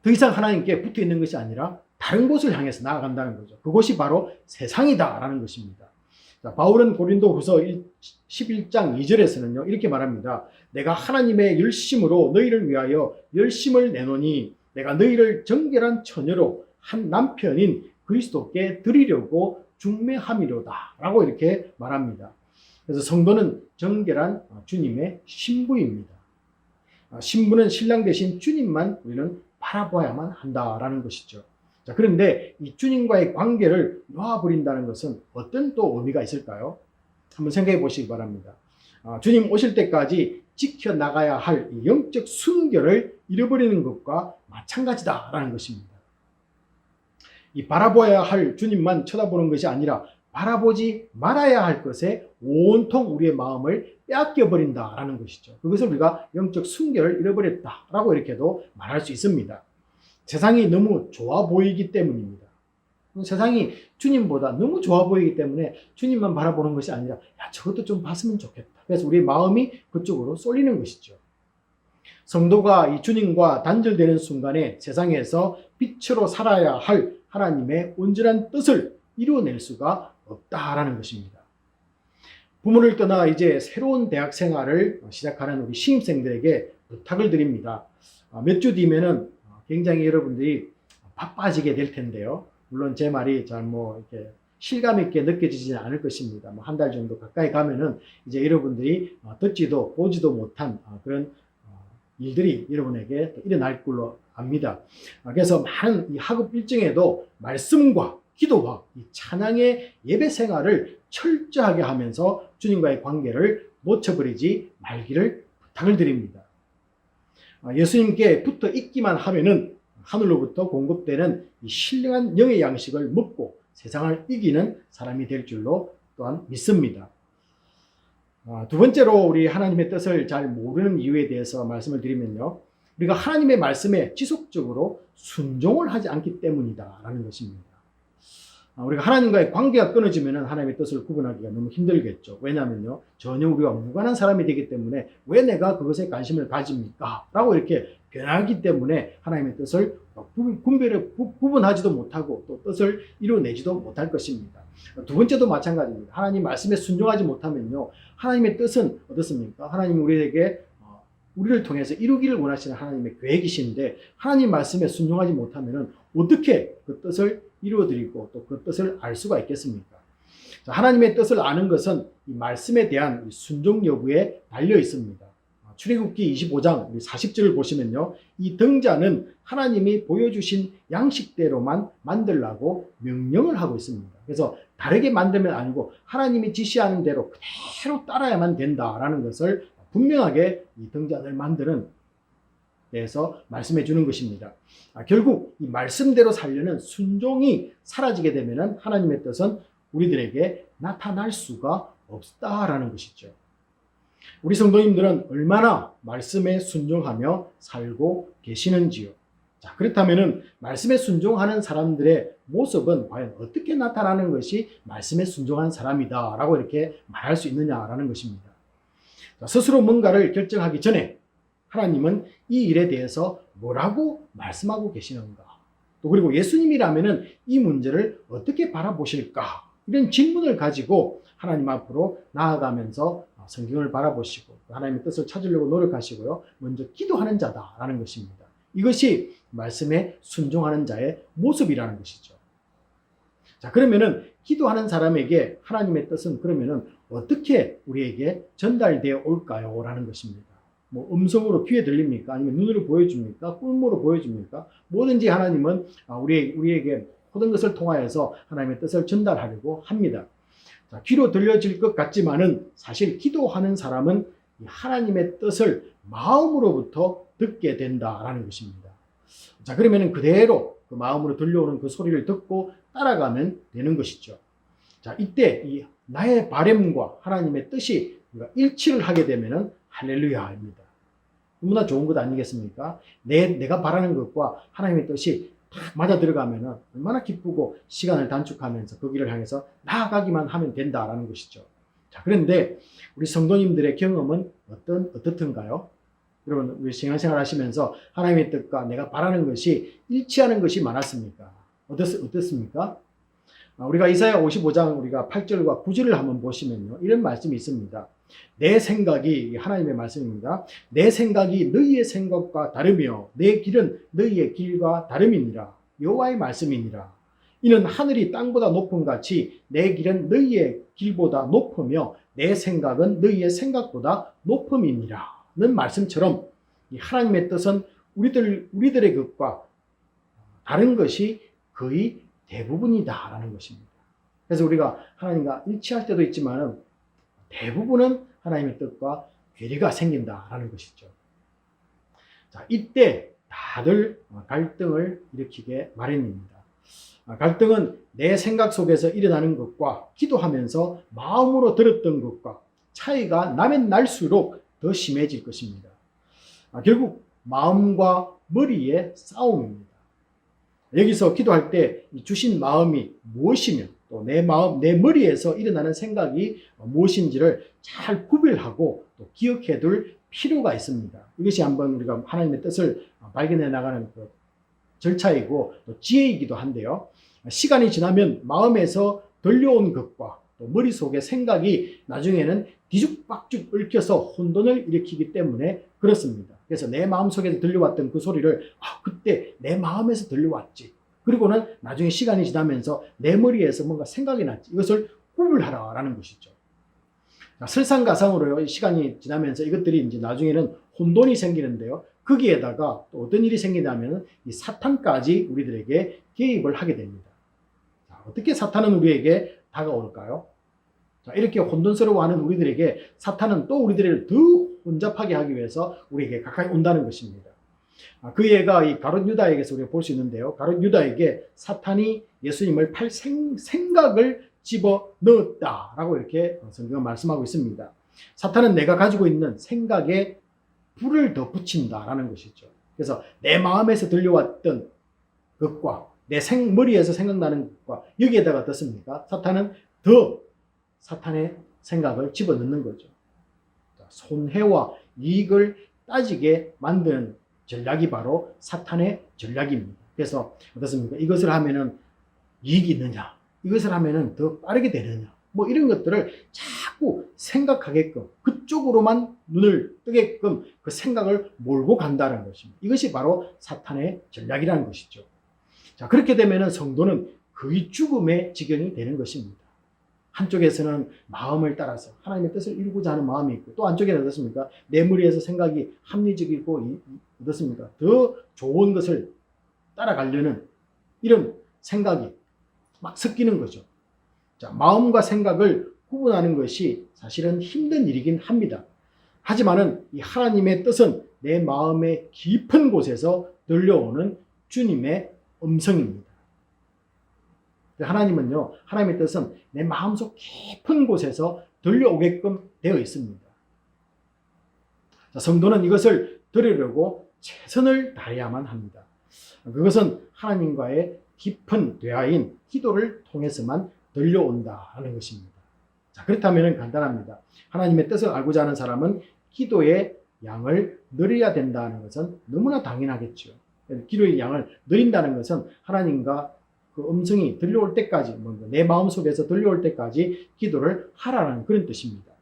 더 이상 하나님께 붙어 있는 것이 아니라 다른 곳을 향해서 나아간다는 거죠. 그것이 바로 세상이다라는 것입니다. 자, 바울은 고린도후서 11장 2절에서는요, 이렇게 말합니다. 내가 하나님의 열심으로 너희를 위하여 열심을 내노니 내가 너희를 정결한 처녀로 한 남편인 그리스도께 드리려고 중매함이로다 라고 이렇게 말합니다. 그래서 성도는 정결한 주님의 신부입니다. 신부는 신랑 대신 주님만 우리는 바라봐야만 한다라는 것이죠. 자, 그런데 이 주님과의 관계를 놓아버린다는 것은 어떤 또 의미가 있을까요? 한번 생각해 보시기 바랍니다. 주님 오실 때까지 지켜나가야 할 이 영적 순결을 잃어버리는 것과 마찬가지다라는 것입니다. 이 바라봐야 할 주님만 쳐다보는 것이 아니라 바라보지 말아야 할 것에 온통 우리의 마음을 빼앗겨버린다라는 것이죠. 그것을 우리가 영적 순결을 잃어버렸다라고 이렇게도 말할 수 있습니다. 세상이 너무 좋아 보이기 때문입니다. 세상이 주님보다 너무 좋아 보이기 때문에 주님만 바라보는 것이 아니라 야, 저것도 좀 봤으면 좋겠다. 그래서 우리 마음이 그쪽으로 쏠리는 것이죠. 성도가 이 주님과 단절되는 순간에 세상에서 빛으로 살아야 할 하나님의 온전한 뜻을 이루어낼 수가 없다라는 것입니다. 부모를 떠나 이제 새로운 대학 생활을 시작하는 우리 신입생들에게 부탁을 드립니다. 몇 주 뒤면은 굉장히 여러분들이 바빠지게 될 텐데요. 물론 제 말이 잘 이렇게 실감 있게 느껴지지는 않을 것입니다. 한 달 정도 가까이 가면은 이제 여러분들이 듣지도 보지도 못한 그런 일들이 여러분에게 일어날 걸로 압니다. 그래서 많은 이 학업 일정에도 말씀과 기도와 이 찬양의 예배 생활을 철저하게 하면서 주님과의 관계를 놓쳐버리지 말기를 부탁을 드립니다. 예수님께 붙어 있기만 하면은 하늘로부터 공급되는 이 신령한 영의 양식을 먹고 세상을 이기는 사람이 될 줄로 또한 믿습니다. 두 번째로 우리 하나님의 뜻을 잘 모르는 이유에 대해서 말씀을 드리면요. 우리가 하나님의 말씀에 지속적으로 순종을 하지 않기 때문이다라는 것입니다. 우리가 하나님과의 관계가 끊어지면 하나님의 뜻을 구분하기가 너무 힘들겠죠. 왜냐하면요. 전혀 우리가 무관한 사람이 되기 때문에 왜 내가 그것에 관심을 가집니까? 라고 이렇게 변하기 때문에 하나님의 뜻을 구분하지도 못하고 또 뜻을 이루어내지도 못할 것입니다. 두 번째도 마찬가지입니다. 하나님 말씀에 순종하지 못하면요. 하나님의 뜻은 어떻습니까? 하나님 우리에게 우리를 통해서 이루기를 원하시는 하나님의 계획이신데 하나님 말씀에 순종하지 못하면 어떻게 그 뜻을 이루어드리고 또 그 뜻을 알 수가 있겠습니까? 하나님의 뜻을 아는 것은 이 말씀에 대한 순종 여부에 달려 있습니다. 출애굽기 25장 40절을 보시면요. 이 등잔은 하나님이 보여주신 양식대로만 만들라고 명령을 하고 있습니다. 그래서 다르게 만들면 아니고 하나님이 지시하는 대로 그대로 따라야만 된다라는 것을 분명하게 이 등잔을 만드는 데서 말씀해 주는 것입니다. 결국 이 말씀대로 살려는 순종이 사라지게 되면 하나님의 뜻은 우리들에게 나타날 수가 없다라는 것이죠. 우리 성도님들은 얼마나 말씀에 순종하며 살고 계시는지요? 자, 그렇다면 말씀에 순종하는 사람들의 모습은 과연 어떻게 나타나는 것이 말씀에 순종한 사람이다 라고 이렇게 말할 수 있느냐라는 것입니다. 자, 스스로 뭔가를 결정하기 전에 하나님은 이 일에 대해서 뭐라고 말씀하고 계시는가? 또 그리고 예수님이라면 이 문제를 어떻게 바라보실까? 이런 질문을 가지고 하나님 앞으로 나아가면서 성경을 바라보시고 하나님의 뜻을 찾으려고 노력하시고요. 먼저 기도하는 자다라는 것입니다. 이것이 말씀에 순종하는 자의 모습이라는 것이죠. 자, 그러면은 기도하는 사람에게 하나님의 뜻은 그러면은 어떻게 우리에게 전달되어 올까요? 라는 것입니다. 뭐 음성으로 귀에 들립니까? 아니면 눈으로 보여줍니까? 꿈으로 보여줍니까? 뭐든지 하나님은 우리에게 모든 것을 통하여서 하나님의 뜻을 전달하려고 합니다. 자, 귀로 들려질 것 같지만은 사실 기도하는 사람은 하나님의 뜻을 마음으로부터 듣게 된다라는 것입니다. 자, 그러면은 그대로 그 마음으로 들려오는 그 소리를 듣고 따라가면 되는 것이죠. 자, 이때 이 나의 바램과 하나님의 뜻이 일치를 하게 되면은 할렐루야입니다. 너무나 좋은 것 아니겠습니까? 내가 바라는 것과 하나님의 뜻이 딱 맞아 들어가면은 얼마나 기쁘고 시간을 단축하면서 그 길을 향해서 나아가기만 하면 된다라는 것이죠. 자, 그런데 우리 성도님들의 경험은 어떻든가요? 여러분, 우리 신앙생활 하시면서 하나님의 뜻과 내가 바라는 것이 일치하는 것이 많았습니까? 어떻습니까? 우리가 이사야 55장 우리가 8절과 9절을 한번 보시면요. 이런 말씀이 있습니다. 내 생각이 하나님의 말씀입니다. 내 생각이 너희의 생각과 다르며 내 길은 너희의 길과 다름이니라. 여호와의 말씀이니라. 이는 하늘이 땅보다 높음 같이 내 길은 너희의 길보다 높으며 내 생각은 너희의 생각보다 높음이니라. 는 말씀처럼 이 하나님의 뜻은 우리들의 것과 다른 것이 거의 대부분이다라는 것입니다. 그래서 우리가 하나님과 일치할 때도 있지만 대부분은 하나님의 뜻과 괴리가 생긴다라는 것이죠. 자, 이때 다들 갈등을 일으키게 마련입니다. 갈등은 내 생각 속에서 일어나는 것과 기도하면서 마음으로 들었던 것과 차이가 나면 날수록 더 심해질 것입니다. 결국 마음과 머리의 싸움입니다. 여기서 기도할 때 주신 마음이 무엇이며 또 내 마음, 내 머리에서 일어나는 생각이 무엇인지를 잘 구별하고 또 기억해 둘 필요가 있습니다. 이것이 한번 우리가 하나님의 뜻을 발견해 나가는 그 절차이고 또 지혜이기도 한데요. 시간이 지나면 마음에서 들려온 것과 또 머릿속의 생각이 나중에는 뒤죽박죽 얽혀서 혼돈을 일으키기 때문에 그렇습니다. 그래서 내 마음속에서 들려왔던 그 소리를 그때 내 마음에서 들려왔지. 그리고는 나중에 시간이 지나면서 내 머리에서 뭔가 생각이 났지. 이것을 구분하라라는 것이죠. 설상가상으로 시간이 지나면서 이것들이 이제 나중에는 혼돈이 생기는데요. 거기에다가 또 어떤 일이 생기냐면 이 사탄까지 우리들에게 개입을 하게 됩니다. 자, 어떻게 사탄은 우리에게 다가올까요? 자, 이렇게 혼돈스러워하는 우리들에게 사탄은 또 우리들을 더 혼잡하게 하기 위해서 우리에게 가까이 온다는 것입니다. 그 예가 이 가룟 유다에게서 우리가 볼 수 있는데요. 가룟 유다에게 사탄이 예수님을 팔 생각을 집어 넣었다라고 이렇게 성경은 말씀하고 있습니다. 사탄은 내가 가지고 있는 생각에 불을 더 붙인다라는 것이죠. 그래서 내 마음에서 들려왔던 것과 내 머리에서 생각나는 것과 여기에다가 어떻습니까? 사탄은 더 사탄의 생각을 집어넣는 거죠. 손해와 이익을 따지게 만드는 전략이 바로 사탄의 전략입니다. 그래서 어떻습니까? 이것을 하면은 이익이 있느냐? 이것을 하면은 더 빠르게 되느냐? 뭐 이런 것들을 자꾸 생각하게끔 그쪽으로만 눈을 뜨게끔 그 생각을 몰고 간다는 것입니다. 이것이 바로 사탄의 전략이라는 것이죠. 자, 그렇게 되면은 성도는 거의 죽음의 지경이 되는 것입니다. 한쪽에서는 마음을 따라서 하나님의 뜻을 이루고자 하는 마음이 있고 또 한쪽에는 어떻습니까? 내 머리에서 생각이 합리적이고 어떻습니까? 더 좋은 것을 따라가려는 이런 생각이 막 섞이는 거죠. 자, 마음과 생각을 구분하는 것이 사실은 힘든 일이긴 합니다. 하지만은 이 하나님의 뜻은 내 마음의 깊은 곳에서 들려오는 주님의 음성입니다. 하나님은요, 하나님의 뜻은 내 마음속 깊은 곳에서 들려오게끔 되어 있습니다. 자, 성도는 이것을 들으려고 최선을 다해야만 합니다. 그것은 하나님과의 깊은 대화인 기도를 통해서만 들려온다는 것입니다. 자, 그렇다면 간단합니다. 하나님의 뜻을 알고자 하는 사람은 기도의 양을 늘려야 된다는 것은 너무나 당연하겠죠. 기도의 양을 늘린다는 것은 하나님과 그 음성이 들려올 때까지, 내 마음속에서 들려올 때까지 기도를 하라는 그런 뜻입니다.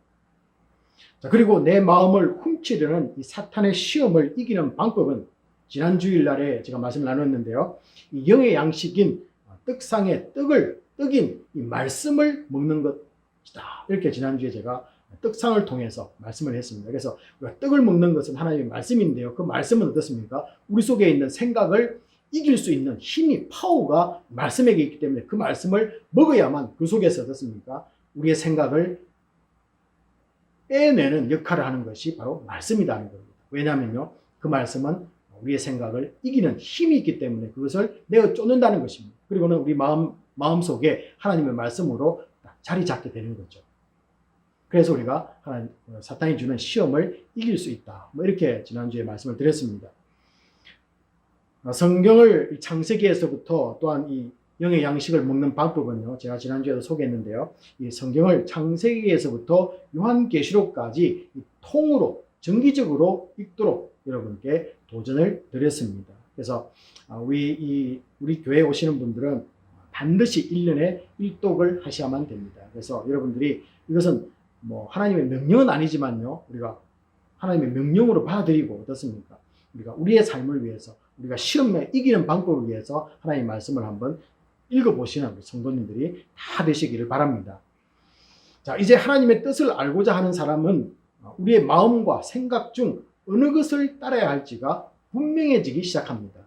자, 그리고 내 마음을 훔치려는 이 사탄의 시험을 이기는 방법은 지난 주일날에 제가 말씀을 나눴는데요. 이 영의 양식인 떡상의 떡인 이 말씀을 먹는 것이다. 이렇게 지난주에 제가 떡상을 통해서 말씀을 했습니다. 그래서 우리가 떡을 먹는 것은 하나님의 말씀인데요. 그 말씀은 어떻습니까? 우리 속에 있는 생각을 이길 수 있는 힘이, 파워가 말씀에게 있기 때문에 그 말씀을 먹어야만 그 속에서 어떻습니까? 우리의 생각을 빼내는 역할을 하는 것이 바로 말씀이라는 겁니다. 왜냐하면요, 그 말씀은 우리의 생각을 이기는 힘이 있기 때문에 그것을 내어 쫓는다는 것입니다. 그리고는 우리 마음 속에 하나님의 말씀으로 자리 잡게 되는 거죠. 그래서 우리가 사탄이 주는 시험을 이길 수 있다. 뭐 이렇게 지난주에 말씀을 드렸습니다. 성경을 창세기에서부터 또한 이 영의 양식을 먹는 방법은요, 제가 지난주에도 소개했는데요. 이 성경을 창세기에서부터 요한계시록까지 통으로 정기적으로 읽도록 여러분께 도전을 드렸습니다. 그래서 우리 교회에 오시는 분들은 반드시 1년에 1독을 하셔야만 됩니다. 그래서 여러분들이 이것은 뭐 하나님의 명령은 아니지만요, 우리가 하나님의 명령으로 받아들이고 어떻습니까? 우리가 우리의 삶을 위해서, 우리가 시험에 이기는 방법을 위해서 하나님의 말씀을 한번 읽어보시는 우리 성도님들이 다 되시기를 바랍니다. 자, 이제 하나님의 뜻을 알고자 하는 사람은 우리의 마음과 생각 중 어느 것을 따라야 할지가 분명해지기 시작합니다.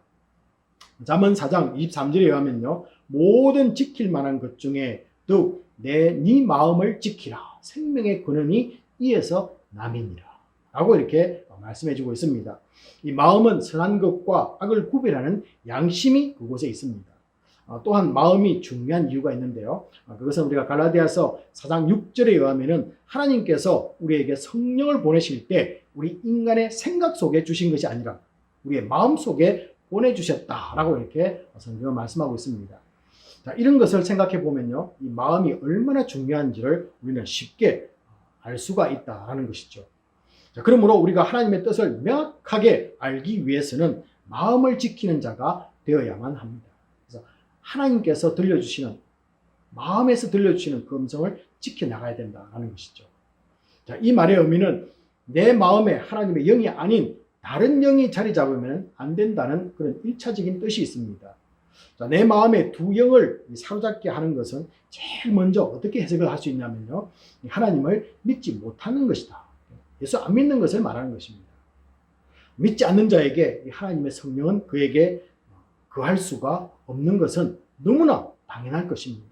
잠언 4장 23절에 의하면요, 모든 지킬 만한 것 중에 더욱 네 마음을 지키라. 생명의 근원이 이에서 남이니라. 라고 이렇게 말씀해 주고 있습니다. 이 마음은 선한 것과 악을 구별하는 양심이 그곳에 있습니다. 또한 마음이 중요한 이유가 있는데요. 그것은 우리가 갈라디아서 4장 6절에 의하면은 하나님께서 우리에게 성령을 보내실 때 우리 인간의 생각 속에 주신 것이 아니라 우리의 마음 속에 보내주셨다라고 이렇게 성경은 말씀하고 있습니다. 자, 이런 것을 생각해 보면요, 이 마음이 얼마나 중요한지를 우리는 쉽게 알 수가 있다라는 것이죠. 자, 그러므로 우리가 하나님의 뜻을 명확하게 알기 위해서는 마음을 지키는 자가 되어야만 합니다. 그래서 하나님께서 들려주시는, 마음에서 들려주시는 그 음성을 지켜나가야 된다는 것이죠. 자, 이 말의 의미는 내 마음에 하나님의 영이 아닌 다른 영이 자리 잡으면 안 된다는 그런 1차적인 뜻이 있습니다. 자, 내 마음에 두 영을 사로잡게 하는 것은 제일 먼저 어떻게 해석을 할 수 있냐면요, 하나님을 믿지 못하는 것이다. 예수 안 믿는 것을 말하는 것입니다. 믿지 않는 자에게 하나님의 성령은 그에게 거할 수가 없는 것은 너무나 당연할 것입니다.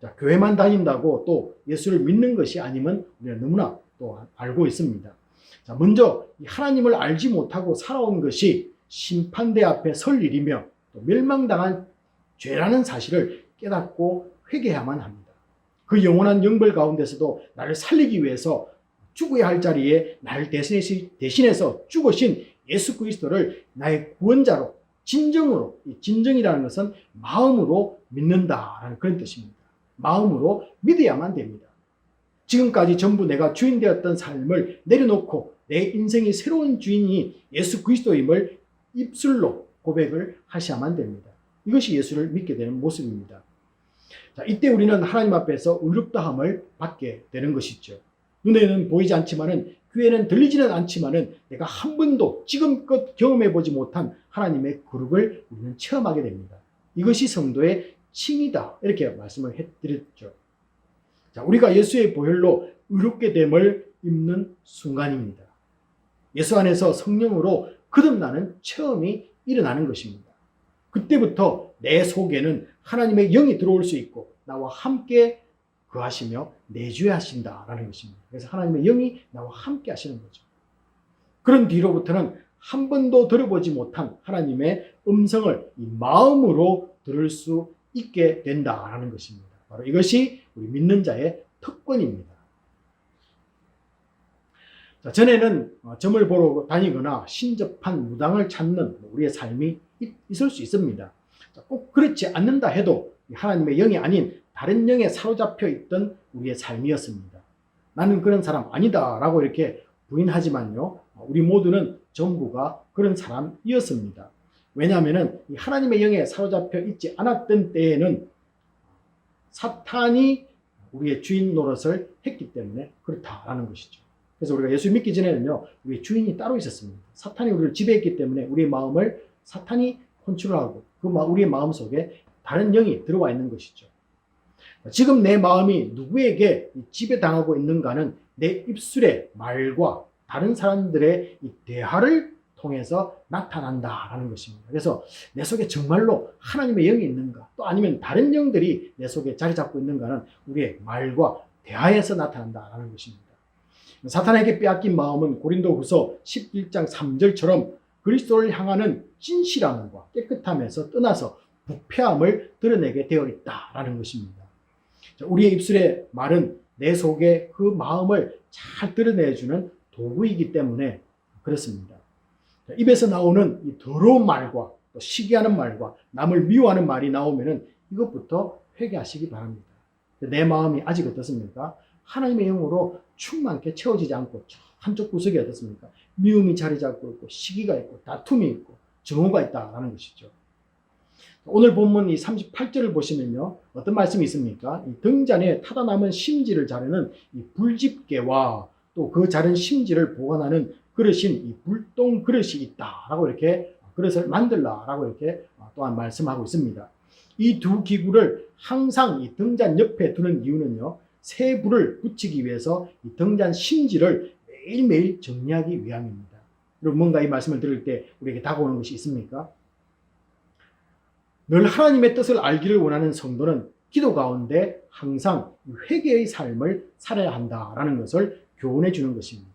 자, 교회만 다닌다고 또 예수를 믿는 것이 아니면 우리는 너무나 또 알고 있습니다. 자, 먼저 하나님을 알지 못하고 살아온 것이 심판대 앞에 설 일이며 또 멸망당한 죄라는 사실을 깨닫고 회개해야만 합니다. 그 영원한 영벌 가운데서도 나를 살리기 위해서 죽어야 할 자리에 나를 대신해서 죽으신 예수 그리스도를 나의 구원자로 진정으로, 이 진정이라는 것은 마음으로 믿는다라는 그런 뜻입니다. 마음으로 믿어야만 됩니다. 지금까지 전부 내가 주인 되었던 삶을 내려놓고 내 인생이 새로운 주인이 예수 그리스도임을 입술로 고백을 하셔야만 됩니다. 이것이 예수를 믿게 되는 모습입니다. 자, 이때 우리는 하나님 앞에서 의롭다함을 받게 되는 것이죠. 눈에는 보이지 않지만은, 귀에는 들리지는 않지만은 내가 한 번도 지금껏 경험해 보지 못한 하나님의 거룩을 우리는 체험하게 됩니다. 이것이 성도의 칭이다, 이렇게 말씀을 해드렸죠. 자, 우리가 예수의 보혈로 의롭게 됨을 입는 순간입니다. 예수 안에서 성령으로 거듭나는 체험이 일어나는 것입니다. 그때부터 내 속에는 하나님의 영이 들어올 수 있고 나와 함께 거하시며 내주해 하신다라는 것입니다. 그래서 하나님의 영이 나와 함께 하시는 거죠. 그런 뒤로부터는 한 번도 들어보지 못한 하나님의 음성을 이 마음으로 들을 수 있게 된다라는 것입니다. 바로 이것이 우리 믿는 자의 특권입니다. 자, 전에는 점을 보러 다니거나 신접한 무당을 찾는 우리의 삶이 있을 수 있습니다. 자, 꼭 그렇지 않는다 해도 하나님의 영이 아닌 다른 영에 사로잡혀 있던 우리의 삶이었습니다. 나는 그런 사람 아니다 라고 이렇게 부인하지만요, 우리 모두는 전부가 그런 사람이었습니다. 왜냐하면 하나님의 영에 사로잡혀 있지 않았던 때에는 사탄이 우리의 주인 노릇을 했기 때문에 그렇다라는 것이죠. 그래서 우리가 예수 믿기 전에는요, 우리의 주인이 따로 있었습니다. 사탄이 우리를 지배했기 때문에 우리의 마음을 사탄이 컨트롤하고 우리의 마음 속에 다른 영이 들어와 있는 것이죠. 지금 내 마음이 누구에게 지배당하고 있는가는 내 입술의 말과 다른 사람들의 이 대화를 통해서 나타난다라는 것입니다. 그래서 내 속에 정말로 하나님의 영이 있는가, 또 아니면 다른 영들이 내 속에 자리 잡고 있는가는 우리의 말과 대화에서 나타난다라는 것입니다. 사탄에게 빼앗긴 마음은 고린도후서 11장 3절처럼 그리스도를 향하는 진실함과 깨끗함에서 떠나서 부패함을 드러내게 되어 있다라는 것입니다. 우리의 입술의 말은 내 속에 그 마음을 잘 드러내주는 도구이기 때문에 그렇습니다. 입에서 나오는 이 더러운 말과 또 시기하는 말과 남을 미워하는 말이 나오면은 이것부터 회개하시기 바랍니다. 내 마음이 아직 어떻습니까? 하나님의 영으로 충만케 채워지지 않고 한쪽 구석이 어떻습니까? 미움이 자리 잡고 있고 시기가 있고 다툼이 있고 증오가 있다라는 것이죠. 오늘 본문 이 38절을 보시면요, 어떤 말씀이 있습니까? 이 등잔에 타다 남은 심지를 자르는 이 불집게와 또 그 자른 심지를 보관하는 그릇인 이 불똥 그릇이 있다라고 이렇게 그릇을 만들라라고 이렇게 또한 말씀하고 있습니다. 이 두 기구를 항상 이 등잔 옆에 두는 이유는요, 새 불을 붙이기 위해서 이 등잔 심지를 매일매일 정리하기 위함입니다. 여러분, 뭔가 이 말씀을 들을 때 우리에게 다가오는 것이 있습니까? 늘 하나님의 뜻을 알기를 원하는 성도는 기도 가운데 항상 회개의 삶을 살아야 한다라는 것을 교훈해 주는 것입니다.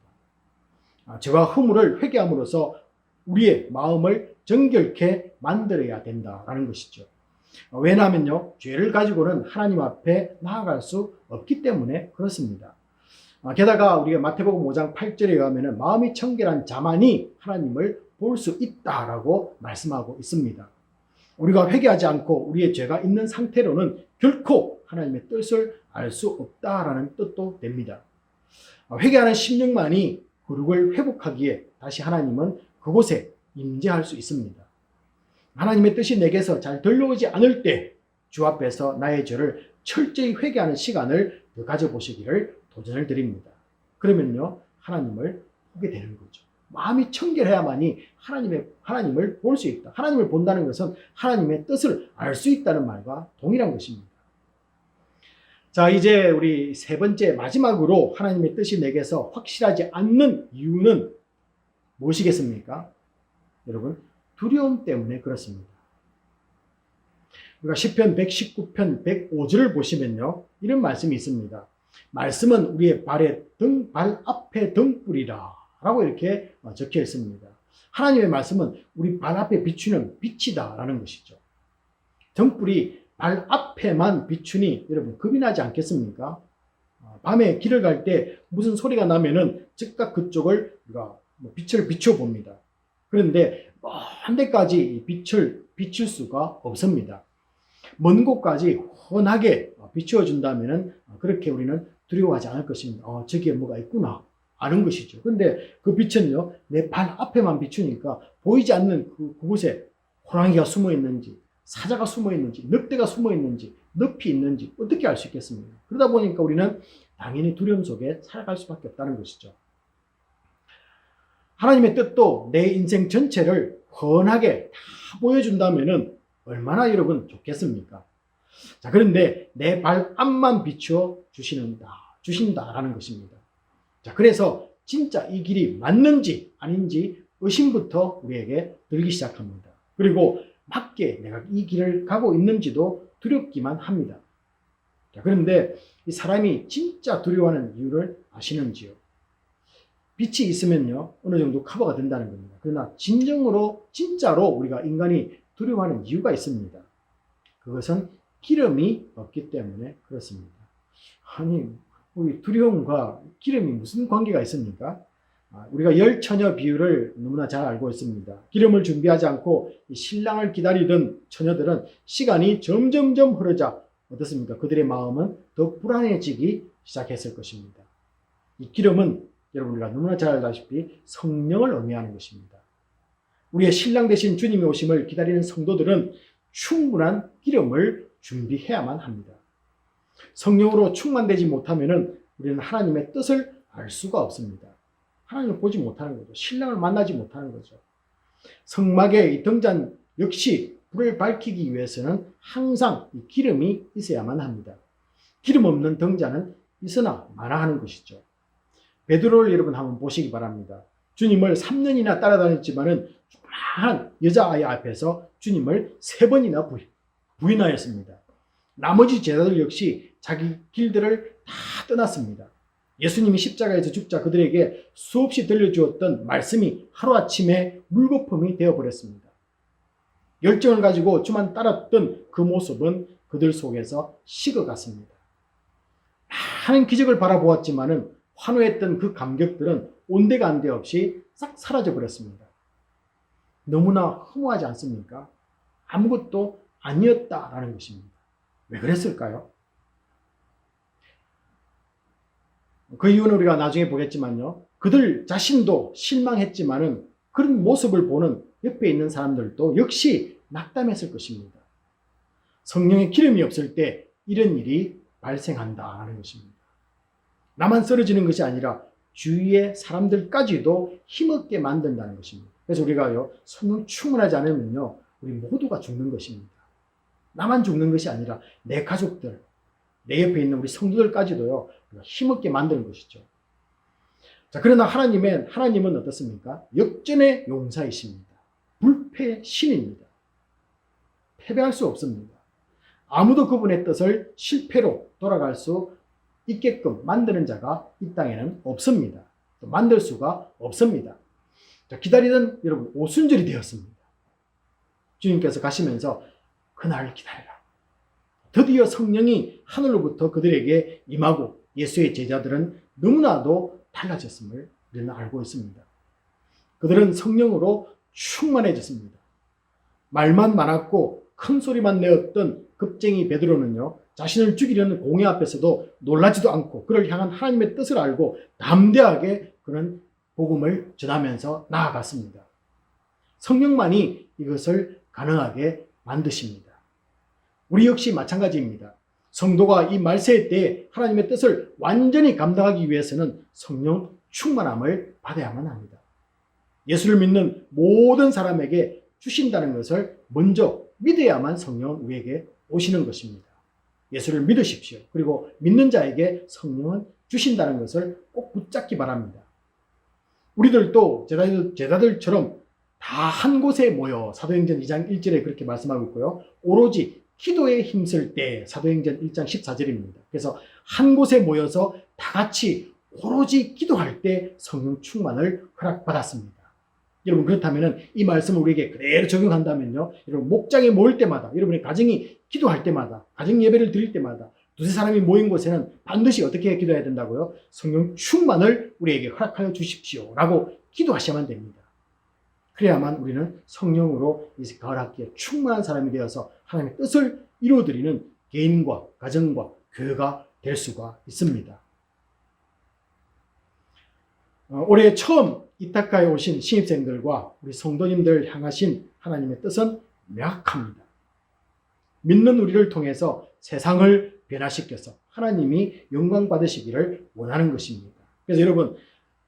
죄와 허물을 회개함으로써 우리의 마음을 정결케 만들어야 된다라는 것이죠. 왜냐하면요, 죄를 가지고는 하나님 앞에 나아갈 수 없기 때문에 그렇습니다. 게다가 우리가 마태복음 5장 8절에 가면은 마음이 청결한 자만이 하나님을 볼 수 있다라고 말씀하고 있습니다. 우리가 회개하지 않고 우리의 죄가 있는 상태로는 결코 하나님의 뜻을 알 수 없다라는 뜻도 됩니다. 회개하는 심령만이 거룩을 회복하기에 다시 하나님은 그곳에 임재할 수 있습니다. 하나님의 뜻이 내게서 잘 들려오지 않을 때 주 앞에서 나의 죄를 철저히 회개하는 시간을 가져보시기를 도전을 드립니다. 그러면요, 하나님을 보게 되는 거죠. 마음이 청결해야만이 하나님을 볼 수 있다. 하나님을 본다는 것은 하나님의 뜻을 알 수 있다는 말과 동일한 것입니다. 자, 이제 우리 세 번째 마지막으로 하나님의 뜻이 내게서 확실하지 않는 이유는 무엇이겠습니까? 여러분, 두려움 때문에 그렇습니다. 우리가 시편 119편 105절을 보시면요. 이런 말씀이 있습니다. 말씀은 우리의 발 앞에 등불이라 라고 이렇게 적혀 있습니다. 하나님의 말씀은 우리 발 앞에 비추는 빛이다 라는 것이죠. 등불이 발 앞에만 비추니 여러분 겁이 나지 않겠습니까? 밤에 길을 갈 때 무슨 소리가 나면은 즉각 그쪽을 우리가 빛을 비춰 봅니다. 그런데 먼 데까지 빛을 비출 수가 없습니다. 먼 곳까지 훤하게 비추어 준다면은 그렇게 우리는 두려워하지 않을 것입니다. 저기에 뭐가 있구나 아는 것이죠. 근데 그 빛은요 내 발 앞에만 비추니까 보이지 않는 그곳에 호랑이가 숨어 있는지 사자가 숨어 있는지 늑대가 숨어 있는지 늪이 있는지 어떻게 알 수 있겠습니까? 그러다 보니까 우리는 당연히 두려움 속에 살아갈 수밖에 없다는 것이죠. 하나님의 뜻도 내 인생 전체를 훤하게 다 보여준다면 얼마나 여러분 좋겠습니까? 자, 그런데 내 발 앞만 비추어 주신다라는 것입니다. 자, 그래서 진짜 이 길이 맞는지 아닌지 의심부터 우리에게 들기 시작합니다. 그리고 맞게 내가 이 길을 가고 있는지도 두렵기만 합니다. 자, 그런데 이 사람이 진짜 두려워하는 이유를 아시는지요? 빛이 있으면요 어느 정도 커버가 된다는 겁니다. 그러나 진짜로 우리가 인간이 두려워하는 이유가 있습니다. 그것은 기름이 없기 때문에 그렇습니다. 아니 우리 두려움과 기름이 무슨 관계가 있습니까? 우리가 열처녀 비유를 너무나 잘 알고 있습니다. 기름을 준비하지 않고 신랑을 기다리던 처녀들은 시간이 점점점 흐르자 어떻습니까? 그들의 마음은 더 불안해지기 시작했을 것입니다. 이 기름은 여러분 우리가 너무나 잘 알다시피 성령을 의미하는 것입니다. 우리의 신랑 되신 주님의 오심을 기다리는 성도들은 충분한 기름을 준비해야만 합니다. 성령으로 충만되지 못하면 우리는 하나님의 뜻을 알 수가 없습니다. 하나님을 보지 못하는 거죠. 신랑을 만나지 못하는 거죠. 성막의 이 등잔 역시 불을 밝히기 위해서는 항상 이 기름이 있어야만 합니다. 기름 없는 등잔은 있으나 마나 하는 것이죠. 베드로를 여러분 한번 보시기 바랍니다. 주님을 3년이나 따라다녔지만은 조그마한 여자아이 앞에서 주님을 3번이나 부인하였습니다. 나머지 제자들 역시 자기 길들을 다 떠났습니다. 예수님이 십자가에서 죽자 그들에게 수없이 들려주었던 말씀이 하루아침에 물거품이 되어버렸습니다. 열정을 가지고 주만 따랐던 그 모습은 그들 속에서 식어갔습니다. 많은 기적을 바라보았지만은 환호했던 그 감격들은 온데간데 없이 싹 사라져버렸습니다. 너무나 허무하지 않습니까? 아무것도 아니었다라는 것입니다. 왜 그랬을까요? 그 이유는 우리가 나중에 보겠지만요. 그들 자신도 실망했지만은 그런 모습을 보는 옆에 있는 사람들도 역시 낙담했을 것입니다. 성령의 기름이 없을 때 이런 일이 발생한다는 것입니다. 나만 쓰러지는 것이 아니라 주위의 사람들까지도 힘없게 만든다는 것입니다. 그래서 우리가요, 성령 충만하지 않으면요, 우리 모두가 죽는 것입니다. 나만 죽는 것이 아니라 내 가족들, 내 옆에 있는 우리 성도들까지도요, 힘없게 만드는 것이죠. 자, 그러나 하나님은 어떻습니까? 역전의 용사이십니다. 불패의 신입니다. 패배할 수 없습니다. 아무도 그분의 뜻을 실패로 돌아갈 수 있게끔 만드는 자가 이 땅에는 없습니다. 또 만들 수가 없습니다. 자, 기다리던 여러분 오순절이 되었습니다. 주님께서 가시면서 그날을 기다려라. 드디어 성령이 하늘로부터 그들에게 임하고 예수의 제자들은 너무나도 달라졌음을 우리는 알고 있습니다. 그들은 성령으로 충만해졌습니다. 말만 많았고 큰 소리만 내었던 급쟁이 베드로는요, 자신을 죽이려는 공회 앞에서도 놀라지도 않고 그를 향한 하나님의 뜻을 알고 담대하게 그는 복음을 전하면서 나아갔습니다. 성령만이 이것을 가능하게 만드십니다. 우리 역시 마찬가지입니다. 성도가 이 말세의 때에 하나님의 뜻을 완전히 감당하기 위해서는 성령 충만함을 받아야만 합니다. 예수를 믿는 모든 사람에게 주신다는 것을 먼저 믿어야만 성령은 우리에게 오시는 것입니다. 예수를 믿으십시오. 그리고 믿는 자에게 성령은 주신다는 것을 꼭 붙잡기 바랍니다. 우리들도 제자들처럼 다 한 곳에 모여 사도행전 2장 1절에 그렇게 말씀하고 있고요. 오로지 기도에 힘쓸 때 사도행전 1장 14절입니다. 그래서 한 곳에 모여서 다 같이 오로지 기도할 때 성령 충만을 허락받았습니다. 여러분 그렇다면 이 말씀을 우리에게 그대로 적용한다면요. 여러분 목장에 모일 때마다 여러분의 가정이 기도할 때마다 가정 예배를 드릴 때마다 두세 사람이 모인 곳에는 반드시 어떻게 기도해야 된다고요? 성령 충만을 우리에게 허락하여 주십시오 라고 기도하셔야만 됩니다. 그래야만 우리는 성령으로 이 가을학기에 충만한 사람이 되어서 하나님의 뜻을 이루어드리는 개인과 가정과 교회가 될 수가 있습니다. 올해 처음 이타카에 오신 신입생들과 우리 성도님들 향하신 하나님의 뜻은 명확합니다. 믿는 우리를 통해서 세상을 변화시켜서 하나님이 영광 받으시기를 원하는 것입니다. 그래서 여러분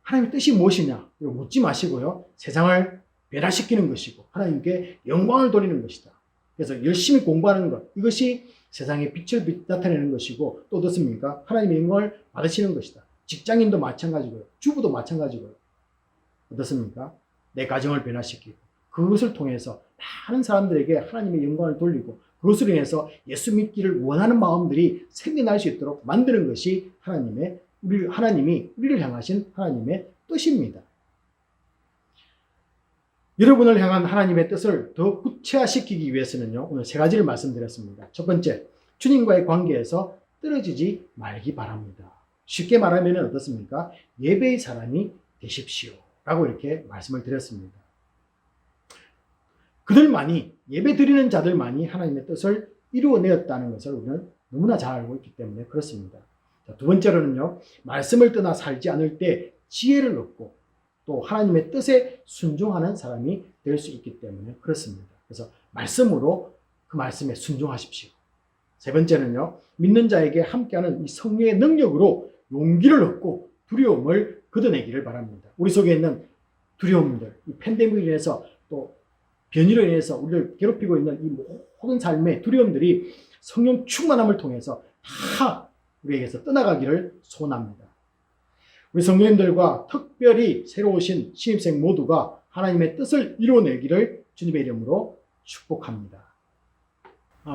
하나님의 뜻이 무엇이냐 묻지 마시고요. 세상을 변화시키는 것이고 하나님께 영광을 돌리는 것이다. 그래서 열심히 공부하는 것 이것이 세상에 빛을 나타내는 것이고 또 어떻습니까? 하나님의 영광을 받으시는 것이다. 직장인도 마찬가지고요. 주부도 마찬가지고요. 어떻습니까? 내 가정을 변화시키고 그것을 통해서 많은 사람들에게 하나님의 영광을 돌리고 그것으로 인해서 예수 믿기를 원하는 마음들이 생겨날 수 있도록 만드는 것이 하나님이 우리를 향하신 하나님의 뜻입니다. 여러분을 향한 하나님의 뜻을 더 구체화시키기 위해서는요. 오늘 세 가지를 말씀드렸습니다. 첫 번째, 주님과의 관계에서 떨어지지 말기 바랍니다. 쉽게 말하면 어떻습니까? 예배의 사람이 되십시오 라고 이렇게 말씀을 드렸습니다. 그들만이 예배 드리는 자들만이 하나님의 뜻을 이루어내었다는 것을 우리는 너무나 잘 알고 있기 때문에 그렇습니다. 자, 두 번째로는요. 말씀을 떠나 살지 않을 때 지혜를 얻고 또 하나님의 뜻에 순종하는 사람이 될 수 있기 때문에 그렇습니다. 그래서 말씀으로 그 말씀에 순종하십시오. 세 번째는요. 믿는 자에게 함께하는 이 성령의 능력으로 용기를 얻고 두려움을 걷어내기를 바랍니다. 우리 속에 있는 두려움들, 이 팬데믹으로 인해서 또 변이로 인해서 우리를 괴롭히고 있는 이 모든 삶의 두려움들이 성령 충만함을 통해서 다 우리에게서 떠나가기를 소원합니다. 우리 성도님들과 특별히 새로 오신 신입생 모두가 하나님의 뜻을 이루어내기를 주님의 이름으로 축복합니다.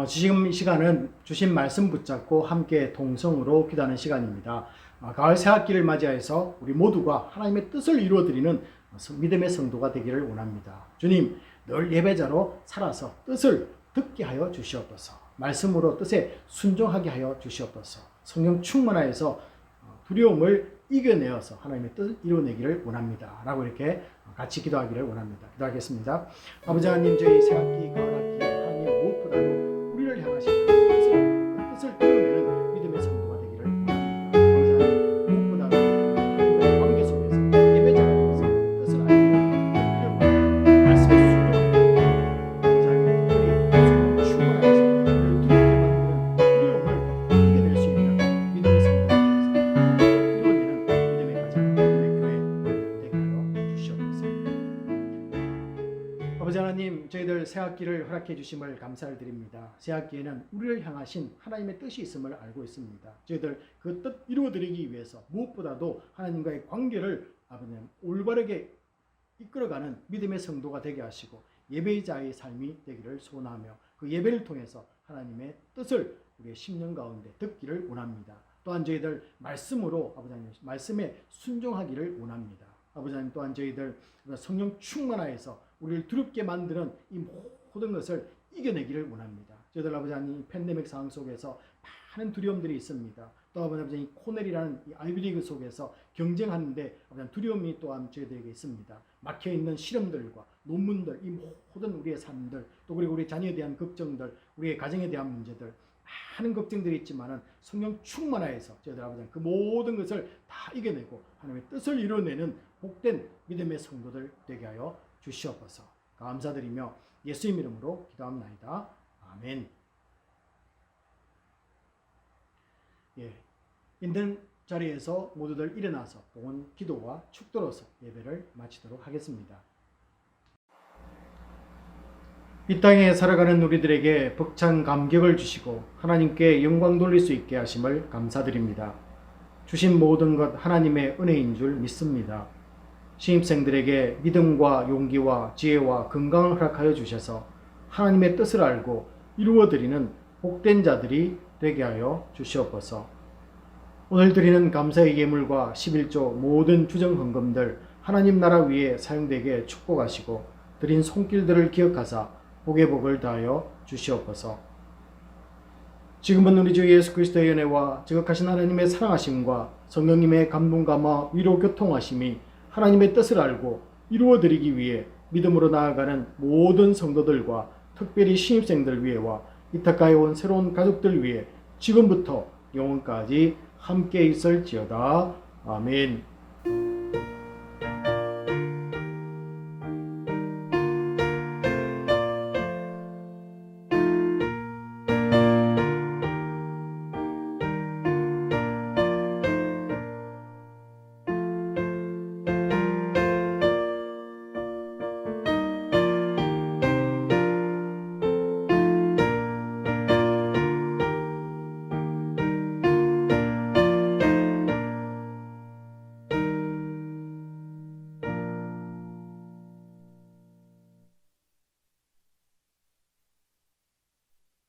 지금 이 시간은 주신 말씀 붙잡고 함께 동성으로 기도하는 시간입니다. 가을 새학기를 맞이해서 우리 모두가 하나님의 뜻을 이루어드리는 믿음의 성도가 되기를 원합니다. 주님, 늘 예배자로 살아서 뜻을 듣게 하여 주시옵소서. 말씀으로 뜻에 순종하게 하여 주시옵소서. 성령 충만하여서 두려움을 이겨내어서 하나님의 뜻을 이루어내기를 원합니다. 라고 이렇게 같이 기도하기를 원합니다. 기도하겠습니다. 아버지 하나님, 저희 새학기, 가을학기, 하나님 무엇보다도 우리를 향하신 그 뜻을 이루어내는 믿음의 성도가 되기를 원합니다. 아버지 하나님, 무엇보다도 하나님과의 관계 속에서 예배자가 되어서 뜻을 알고 말씀에 순종하고 아버지 하나님, 특별히 충만하여서 우리를 두렵게 만드는 두려움을 이겨낼 수 있는 믿음의 성도가 되어서 이루어내는 믿음의 가정, 믿음의 교회 되게 하여 주시옵소서. 아버지 하나님, 저희들 새학기를 허락해 주심을 감사를 드립니다. 새학기에는 우리를 향하신 하나님의 뜻이 있음을 알고 있습니다. 저희들 그 뜻 이루어드리기 위해서 무엇보다도 하나님과의 관계를 아버님 올바르게 이끌어가는 믿음의 성도가 되게 하시고 예배자의 삶이 되기를 소원하며 그 예배를 통해서 하나님의 뜻을 우리의 심령 가운데 듣기를 원합니다. 또한 저희들 말씀으로 아버지 하나님 말씀에 순종하기를 원합니다. 아버지 하나님, 또한 저희들 성령 충만하여서 우리를 두렵게 만드는 이 모든 것을 이겨내기를 원합니다. 저희들 아버지 하나님 팬데믹 상황 속에서 많은 두려움들이 있습니다. 또 아버지 하나님 코넬이라는 이 아이비리그 속에서 경쟁하는데 아버지 두려움이 또한 저희들에게 있습니다. 막혀있는 실험들과 논문들, 이 모든 우리의 삶들, 또 그리고 우리 자녀에 대한 걱정들, 우리의 가정에 대한 문제들, 많은 걱정들이 있지만은 성령 충만하여서 저희들 아버지 그 모든 것을 다 이겨내고 하나님의 뜻을 이루어내는 복된 믿음의 성도들 되게 하여 주시옵소서. 감사드리며 예수님 이름으로 기도합나이다. 아멘. 있는 자리에서 모두들 일어나서 봉헌 기도와 축도로서 예배를 마치도록 하겠습니다. 이 땅에 살아가는 우리들에게 벅찬 감격을 주시고 하나님께 영광 돌릴 수 있게 하심을 감사드립니다. 주신 모든 것 하나님의 은혜인 줄 믿습니다. 신입생들에게 믿음과 용기와 지혜와 건강을 허락하여 주셔서 하나님의 뜻을 알고 이루어드리는 복된 자들이 되게 하여 주시옵소서. 오늘 드리는 감사의 예물과 11조 모든 주정 헌금들 하나님 나라 위에 사용되게 축복하시고 드린 손길들을 기억하사 복의 복을 다하여 주시옵소서. 지금은 우리 주 예수 그리스도의 은혜와 지극하신 하나님의 사랑하심과 성령님의 감동감화 위로 교통하심이 하나님의 뜻을 알고 이루어드리기 위해 믿음으로 나아가는 모든 성도들과 특별히 신입생들 위에와 이타카에 온 새로운 가족들 위해 지금부터 영원까지 함께 있을지어다. 아멘.